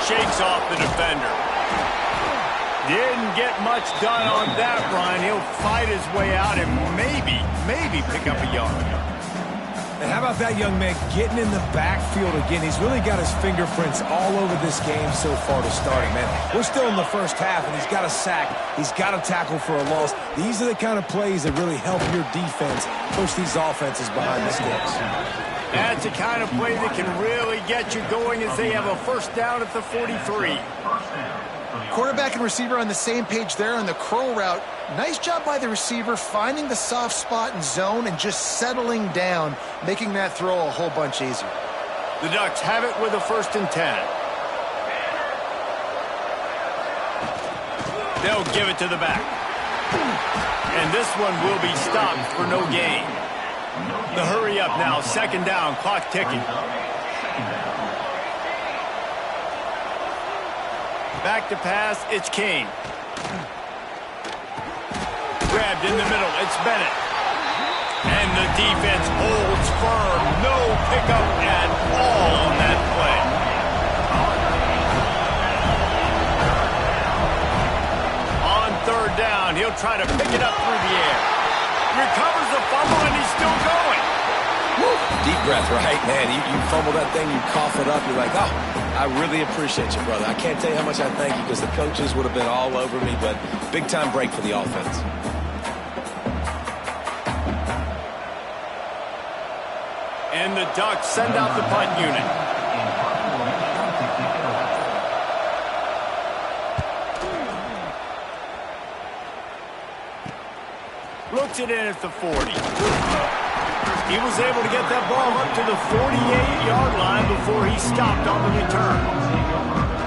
Shakes off the defender. Didn't get much done on that run. He'll fight his way out and maybe pick up a yard. And how about that young man getting in the backfield again? He's really got his fingerprints all over this game so far to start it, man. We're still in the 1st half, and he's got a sack. He's got a tackle for a loss. These are the kind of plays that really help your defense push these offenses behind the sticks. That's the kind of play that can really get you going as they have a 1st down at the 43. Quarterback and receiver on the same page there on the curl route. Nice job by the receiver finding the soft spot in zone and just settling down, making that throw a whole bunch easier. The Ducks have it with a 1st and 10. They'll give it to the back. And this one will be stopped for no gain. The hurry up now, 2nd down, clock ticking. Back to pass, it's King. Grabbed in the middle, it's Bennett. And the defense holds firm. No pickup at all on that play. On 3rd down, he'll try to pick it up through the air. Recovers the fumble, and he's still going. Woo. Deep breath, right? Man, you fumble that thing, you cough it up, you're like, oh, I really appreciate you, brother. I can't tell you how much I thank you because the coaches would have been all over me, but big-time break for the offense. And the Ducks send out the punt unit. Looks it in at the 40. He was able to get that ball up to the 48-yard line before he stopped on the return.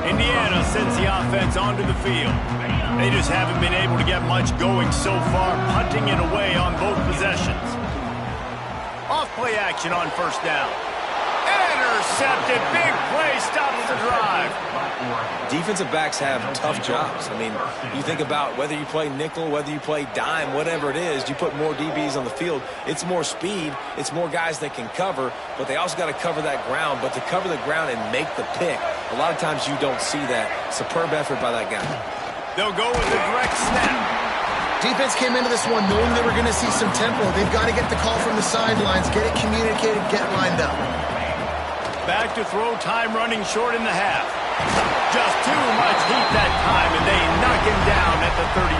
Indiana sends the offense onto the field. They just haven't been able to get much going so far, punting it away on both possessions. Off play action on 1st down. Intercepted. Big play stops the drive. Defensive backs have tough jobs. I mean, you think about whether you play nickel, whether you play dime, whatever it is, you put more DBs on the field. It's more speed. It's more guys that can cover, but they also got to cover that ground. But to cover the ground and make the pick, a lot of times you don't see that. Superb effort by that guy. They'll go with a direct snap. Defense came into this one knowing they were going to see some tempo. They've got to get the call from the sidelines, get it communicated, get lined up. Back to throw, time running short in the half. Just too much heat that time, and they knock him down at the 31.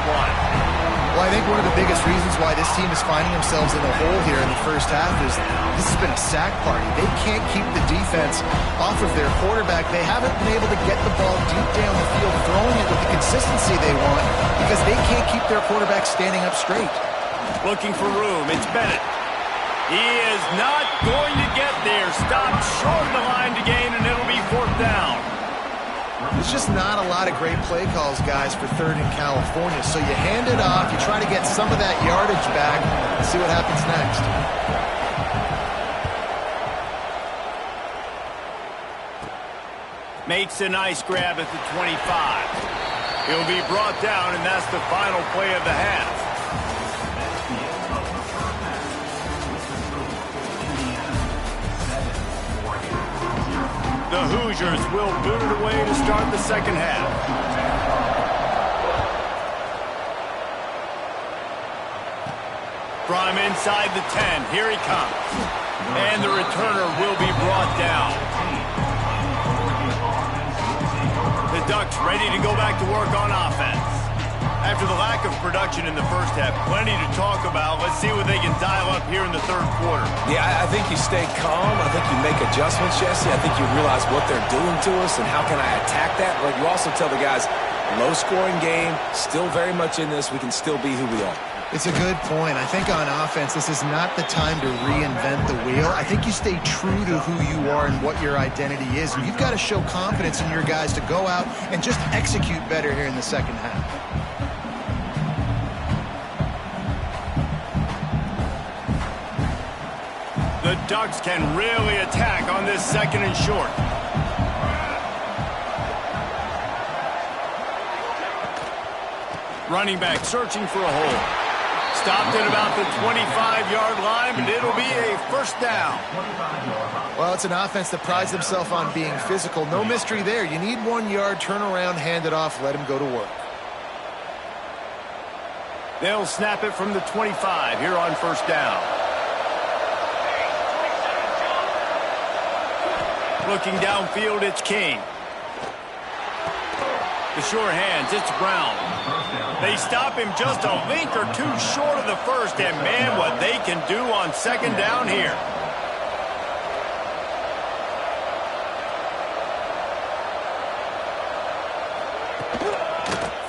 Well, I think one of the biggest reasons why this team is finding themselves in a hole here in the 1st half is this has been a sack party. They can't keep the defense off of their quarterback. They haven't been able to get the ball deep down the field, throwing it with the consistency they want because they can't keep their quarterback standing up straight. Looking for room, it's Bennett. He is not going to get there. Stopped short of the line to gain, and it'll be 4th down. There's just not a lot of great play calls, guys, for third in California. So you hand it off, you try to get some of that yardage back, and see what happens next. Makes a nice grab at the 25. He'll be brought down, and that's the final play of the half. The Hoosiers will boot it away to start the second half. From inside the 10, here he comes. And the returner will be brought down. The Ducks ready to go back to work on offense. After the lack of production in the first half, plenty to talk about. Let's see what they can dial up here in the third quarter. Yeah, I think you stay calm. I think you make adjustments, Jesse. I think you realize what they're doing to us and how can I attack that. But you also tell the guys, low-scoring game, still very much in this. We can still be who we are. It's a good point. I think on offense, this is not the time to reinvent the wheel. I think you stay true to who you are and what your identity is. And you've got to show confidence in your guys to go out and just execute better here in the second half. The Ducks can really attack on this second and short. Running back searching for a hole. Stopped at about the 25-yard line, but it'll be a first down. Well, it's an offense that prides themselves on being physical. No mystery there. You need 1 yard, turn around, hand it off, let him go to work. They'll snap it from the 25 here on first down. Looking downfield, it's King. The sure hands, it's Brown. They stop him just a link or two short of the first, and man, what they can do on second down here.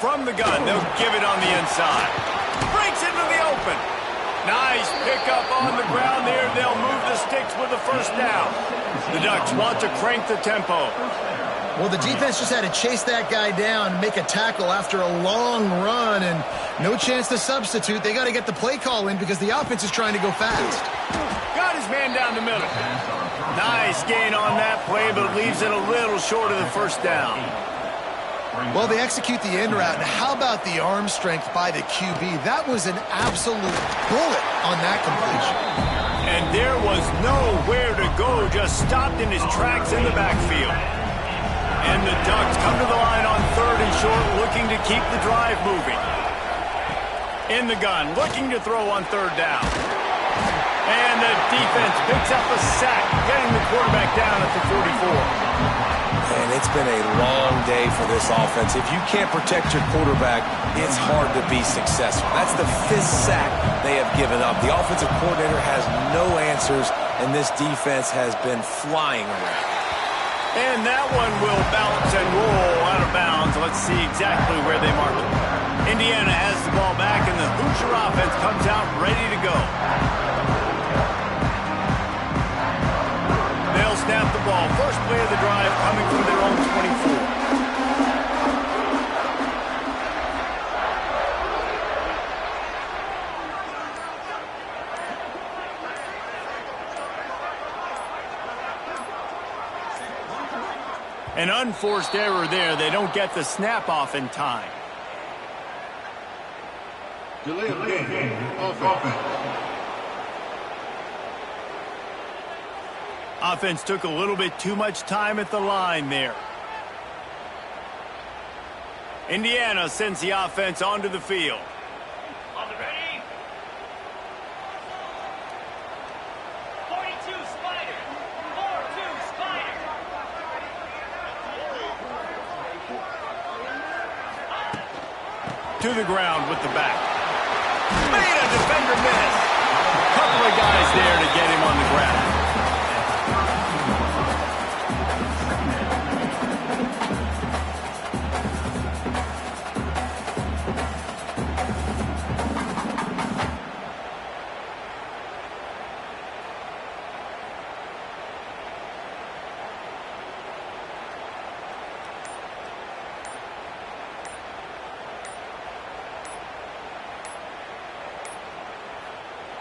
From the gun, they'll give it on the inside. Breaks into the open. Nice pickup on the ground there. They'll move the sticks with the first down. The Ducks want to crank the tempo. Well, the defense just had to chase that guy down, make a tackle after a long run, and no chance to substitute. They got to get the play call in because the offense is trying to go fast. Got his man down the middle. Nice gain on that play, but leaves it a little short of the first down. Well, they execute the end route, and how about the arm strength by the QB? That was an absolute bullet on that completion. And there was nowhere to go, just stopped in his tracks in the backfield. And the Ducks come to the line on third and short, looking to keep the drive moving. In the gun, looking to throw on third down. And the defense picks up a sack, getting the quarterback down at the 44. And it's been a long day for this offense. If you can't protect your quarterback, it's hard to be successful. That's the 5th sack they have given up. The offensive coordinator has no answers, and this defense has been flying around. And that one will bounce and roll out of bounds. Let's see exactly where they mark it. Indiana has the ball back, and the Hoosier offense comes out ready to go. They'll snap the ball. First play of the drive coming from their own 24. An unforced error there. They don't get the snap off in time. Delay of game. Offense. Offense took a little bit too much time at the line there. Indiana sends the offense onto the field. On the ready. 42 Spider. 4-2 Spider. To the ground with the back. Made a defender miss. Couple of guys there to get him on the ground.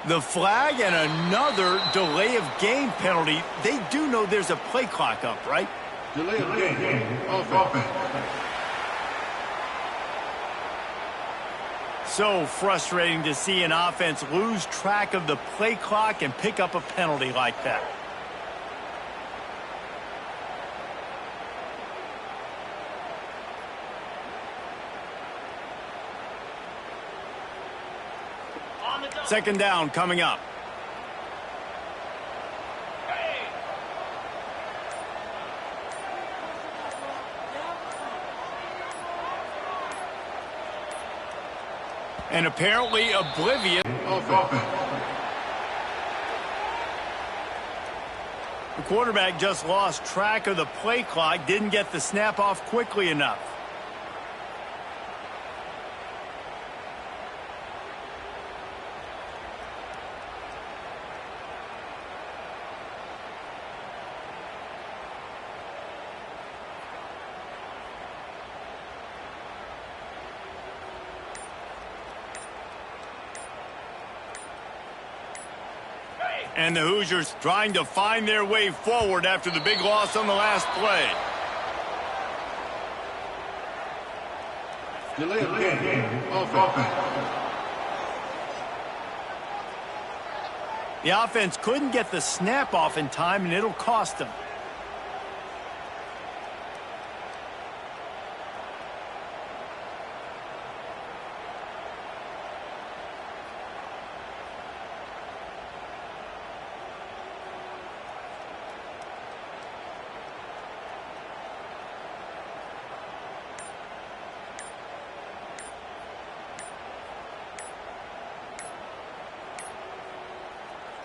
The flag and another delay of game penalty. They do know there's a play clock up, right? Delay of game. Offense. So frustrating to see an offense lose track of the play clock and pick up a penalty like that. Second down coming up. And apparently oblivious. The quarterback just lost track of the play clock, didn't get the snap off quickly enough. And the Hoosiers trying to find their way forward after the big loss on the last play. Delay of game. Offense. The offense couldn't get the snap off in time, and it'll cost them.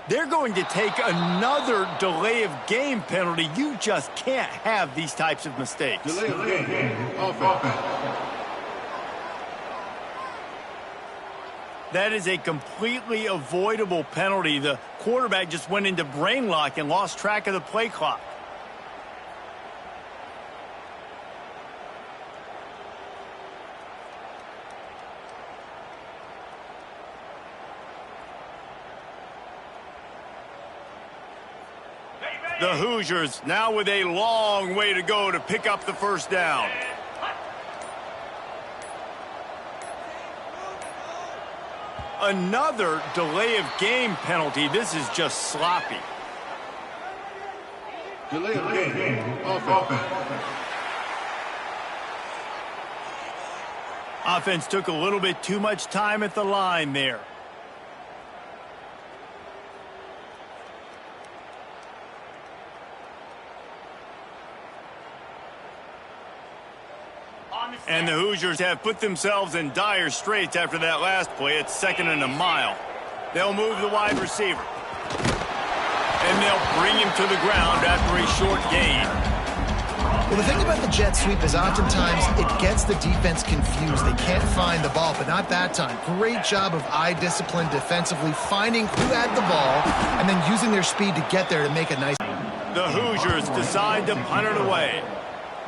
They're going to take another delay of game penalty. You just can't have these types of mistakes. Delay of game. Offense. That is a completely avoidable penalty. The quarterback just went into brain lock and lost track of the play clock. The Hoosiers now with a long way to go to pick up the first down. Another delay of game penalty. This is just sloppy. Delay of game. Offense. Offense took a little bit too much time at the line there. And the Hoosiers have put themselves in dire straits after that last play. It's 2nd and a mile. They'll move the wide receiver. And they'll bring him to the ground after a short gain. Well, the thing about the jet sweep is oftentimes it gets the defense confused. They can't find the ball, but not that time. Great job of eye discipline defensively, finding who had the ball, and then using their speed to get there to make a nice... The Hoosiers decide to punt it away.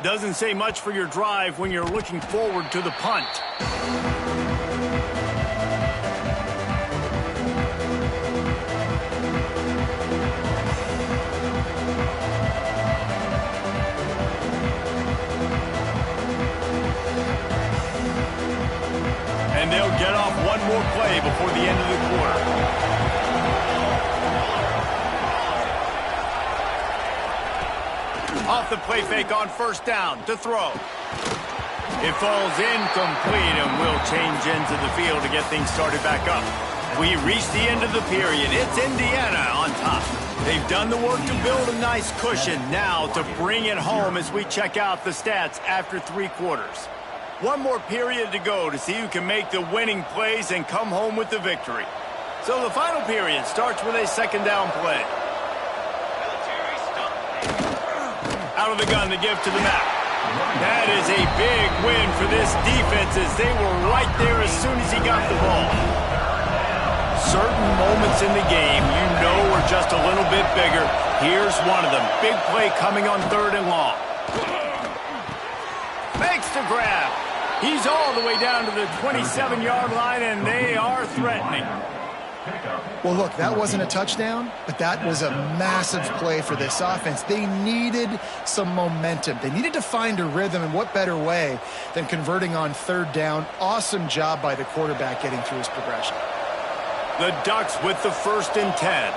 Doesn't say much for your drive when you're looking forward to the punt. And they'll get off one more play before the end of the quarter. Off the play fake on first down to throw. It falls incomplete and will change ends of the field to get things started back up. We reach the end of the period. It's Indiana on top. They've done the work to build a nice cushion. Now to bring it home as we check out the stats after 3 quarters. One more period to go to see who can make the winning plays and come home with the victory. So the final period starts with a 2nd down play. Out of the gun to give to the Mac. That is a big win for this defense as they were right there as soon as he got the ball. Certain moments in the game you know are just a little bit bigger. Here's one of them. Big play coming on 3rd and long. Makes the grab. He's all the way down to the 27-yard line, and they are threatening. Well, look, that wasn't a touchdown, but that was a massive play for this offense. They needed some momentum. They needed to find a rhythm, and what better way than converting on third down. Awesome job by the quarterback getting through his progression. The Ducks with the 1st and 10.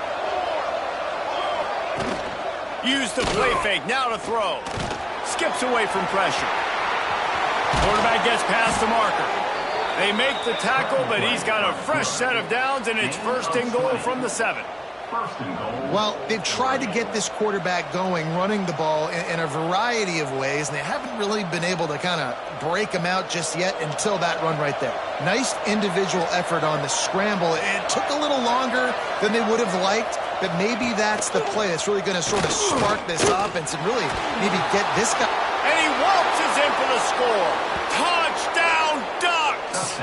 Use the play fake, now to throw. Skips away from pressure. Quarterback gets past the marker. They make the tackle, but he's got a fresh set of downs, and it's 1st and goal from the 7. Well, they've tried to get this quarterback going, running the ball in a variety of ways, and they haven't really been able to kind of break him out just yet until that run right there. Nice individual effort on the scramble. It took a little longer than they would have liked, but maybe that's the play that's really going to sort of spark this offense and really maybe get this guy. And he waltzes in for the score. Touchdown, Ducks!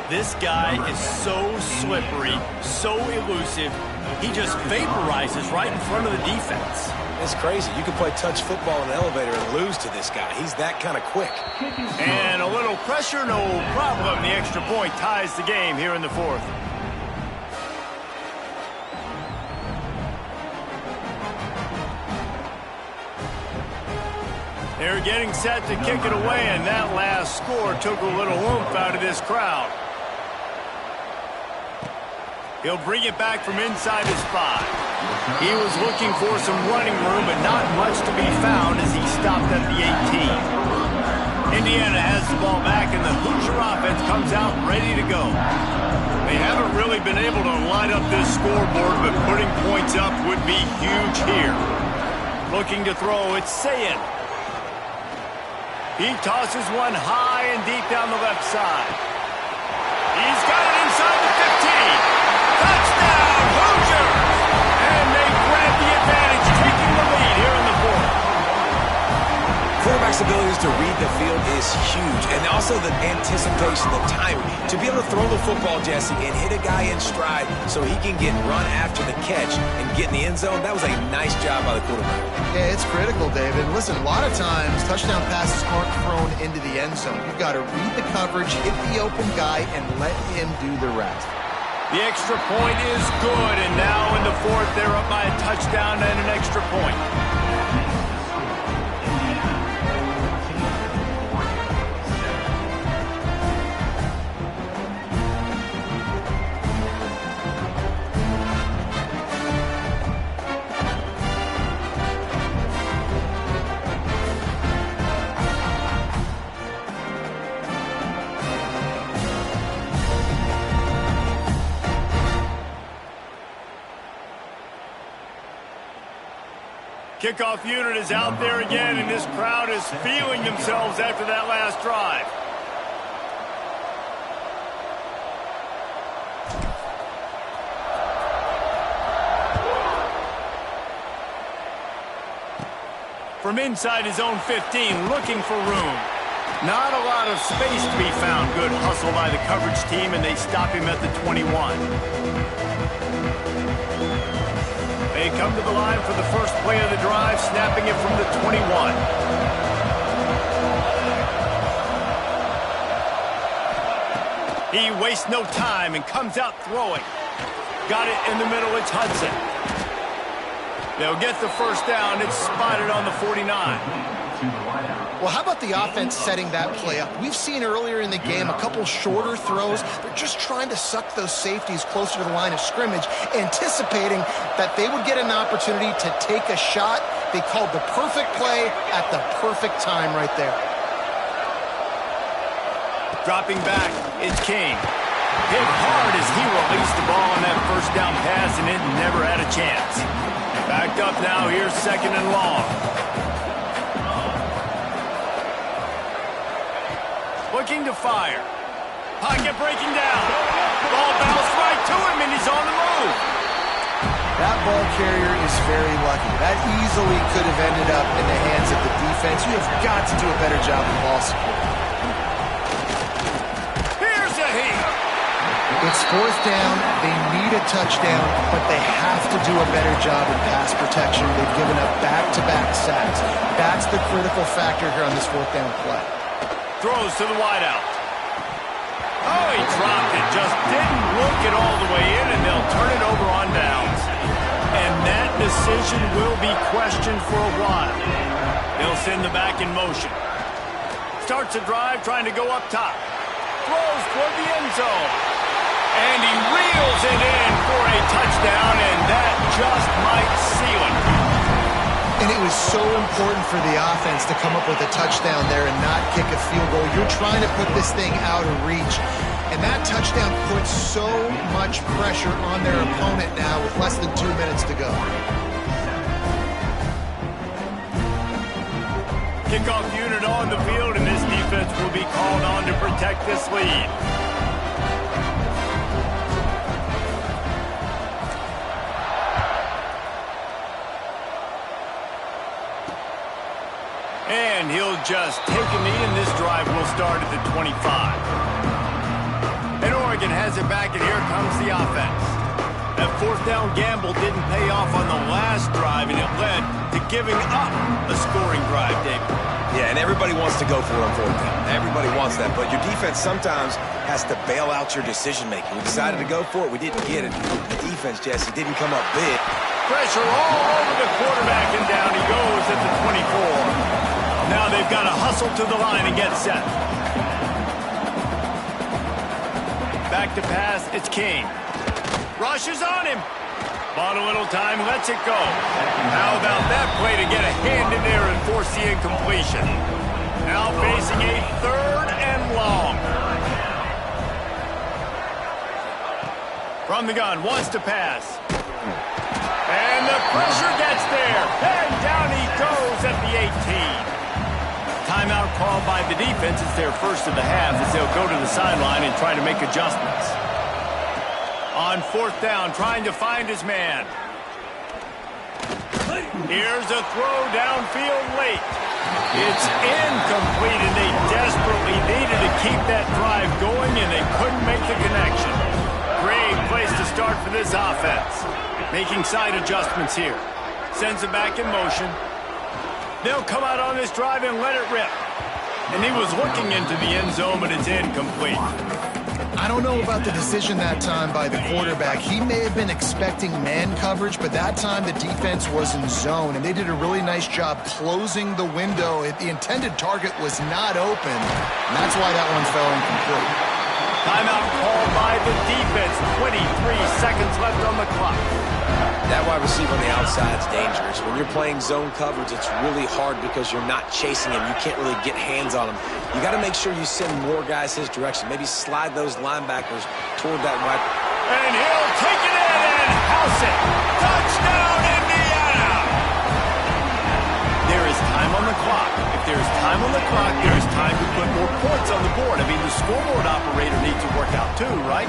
This guy is so slippery, so elusive. He just vaporizes right in front of the defense. It's crazy. You can play touch football in an elevator and lose to this guy. He's that kind of quick. And a little pressure, no problem. The extra point ties the game here in the 4th. They're getting set to kick it away, and that last score took a little oomph out of this crowd. He'll bring it back from inside his 5. He was looking for some running room, but not much to be found as he stopped at the 18. Indiana has the ball back, and the Hoosier offense comes out ready to go. They haven't really been able to light up this scoreboard, but putting points up would be huge here. Looking to throw, it's Sayin. He tosses one high and deep down the left side. He's got it inside the 15. Touchdown, Hoosiers! And they grab the advantage, taking the lead here in the 4th. Quarterback's abilities to read the field is huge, and also the anticipation, the timing. To be able to throw the football, Jesse, and hit a guy in stride so he can get run after the catch and get in the end zone, that was a nice job by the quarterback. Yeah, it's critical, David. Listen, a lot of times touchdown passes aren't thrown into the end zone. You've got to read the coverage, hit the open guy, and let him do the rest. The extra point is good, and now in the 4th, they're up by a touchdown and an extra point. Kickoff unit is out there again, and this crowd is feeling themselves after that last drive. From inside his own 15, looking for room. Not a lot of space to be found. Good hustle by the coverage team, and they stop him at the 21. They come to the line for the first play of the drive, snapping it from the 21. He wastes no time and comes out throwing. Got it in the middle, it's Hudson. They'll get the first down. It's spotted on the 49. Well, how about the offense setting that play up? We've seen earlier in the game a couple shorter throws. They're just trying to suck those safeties closer to the line of scrimmage, anticipating that they would get an opportunity to take a shot. They called the perfect play at the perfect time right there. Dropping back, it's King. Hit hard as he released the ball on that first down pass, and it never had a chance. Backed up now, here's 2nd and long. Looking to fire. Pocket breaking down. Ball bounced right to him, and he's on the move. That ball carrier is very lucky. That easily could have ended up in the hands of the defense. You have got to do a better job of ball security. Here's a heat. It's 4th down. They need a touchdown, but they have to do a better job in pass protection. They've given up back-to-back sacks. That's the critical factor here on this 4th down play. Throws to the wideout. Oh, he dropped it. Just didn't look it all the way in, and they'll turn it over on downs. And that decision will be questioned for a while. They'll send the back in motion. Starts a drive trying to go up top. Throws toward the end zone. And he reels it in for a touchdown, and that just might seal it. And it was so important for the offense to come up with a touchdown there and not kick a field goal. You're trying to put this thing out of reach. And that touchdown puts so much pressure on their opponent now with less than 2 minutes to go. Kickoff unit on the field, and this defense will be called on to protect this lead. And he'll just take a knee, and this drive will start at the 25. And Oregon has it back, and here comes the offense. That fourth down gamble didn't pay off on the last drive, and it led to giving up a scoring drive, David. Yeah, and everybody wants to go for it on fourth down. Everybody wants that, but your defense sometimes has to bail out your decision-making. We decided to go for it. We didn't get it. The defense, Jesse, didn't come up big. Pressure all over the quarterback, and down he goes at the 24. Now they've got to hustle to the line and get set. Back to pass, it's King. Rushes on him. Bought a little time, lets it go. How about that play to get a hand in there and force the incompletion? Now facing a 3rd and long. From the gun, wants to pass. And the pressure gets there. And down he goes at the 18. Timeout called by the defense. It's their first of the half as they'll go to the sideline and try to make adjustments. On 4th down, trying to find his man. Here's a throw downfield late. It's incomplete, and they desperately needed to keep that drive going, and they couldn't make the connection. Great place to start for this offense. Making side adjustments here. Sends it back in motion. They'll come out on this drive and let it rip. And he was looking into the end zone, but it's incomplete. I don't know about the decision that time by the quarterback. He may have been expecting man coverage, but that time the defense was in zone, and they did a really nice job closing the window. The intended target was not open, and that's why that one fell incomplete. Timeout called by the defense. 23 seconds left on the clock. That wide receiver on the outside is dangerous. When you're playing zone coverage, it's really hard because you're not chasing him. You can't really get hands on him. You got to make sure you send more guys his direction. Maybe slide those linebackers toward that wide. And he'll take it in and house it. Touchdown, Indiana! There is time on the clock. If there's time on the clock, there's time to put more points on the board. I mean, the scoreboard operator needs to work out too, right?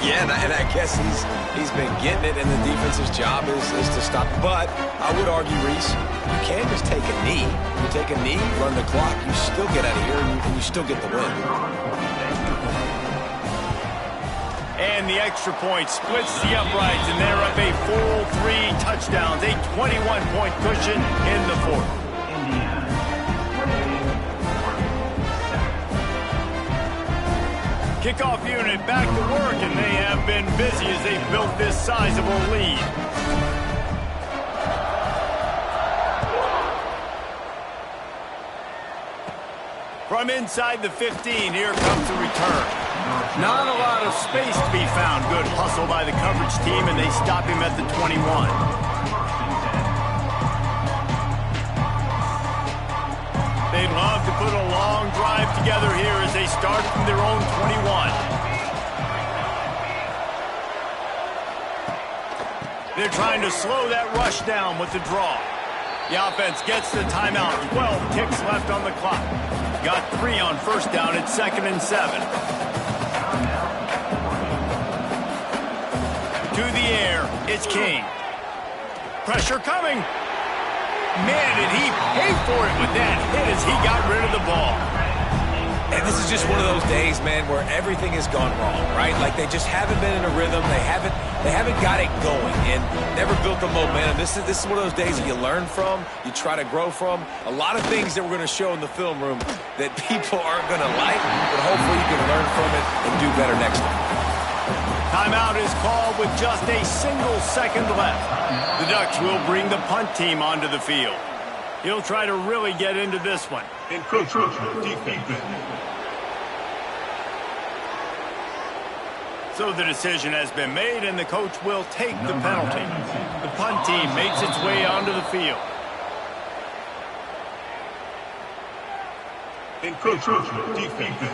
Yeah, and I guess he's been getting it, and the defense's job is to stop. But I would argue, Reese, you can't just take a knee. You take a knee, run the clock, you still get out of here, and you still get the win. And the extra point splits the uprights, and they're up a full 3 touchdowns, a 21-point cushion in the 4th. Kickoff unit back to work, and they have been busy as they built this sizable lead. From inside the 15, here comes the return. Not a lot of space to be found. Good hustle by the coverage team, and they stop him at the 21. They'd love to put a long drive together here as they start from their own 21. They're trying to slow that rush down with the draw. The offense gets the timeout. 12 ticks left on the clock. Got 3 on 1st down. It's 2nd and 7. To the air. It's King. Pressure coming. Man, did he pay for it with that hit as he got rid of the ball. And this is just one of those days, man, where everything has gone wrong, right? Like they just haven't been in a rhythm. They haven't got it going and never built the momentum. This is one of those days that you learn from, you try to grow from. A lot of things that we're going to show in the film room that people aren't going to like, but hopefully you can learn from it and do better next time. Timeout is called with just a single second left. The Ducks will bring the punt team onto the field. He'll try to really get into this one. Encroachment defense. So the decision has been made, and the coach will take the penalty. The punt team makes its way onto the field. Encroachment defense.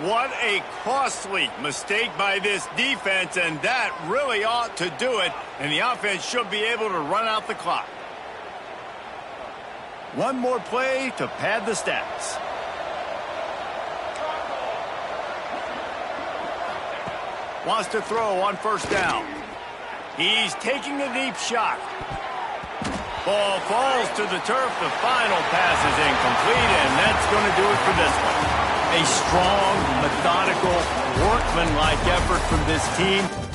What a costly mistake by this defense, and that really ought to do it, and the offense should be able to run out the clock. One more play to pad the stats. Wants to throw on first down. He's taking a deep shot. Ball falls to the turf. The final pass is incomplete, and that's going to do it for this one. A strong, methodical, workmanlike effort from this team.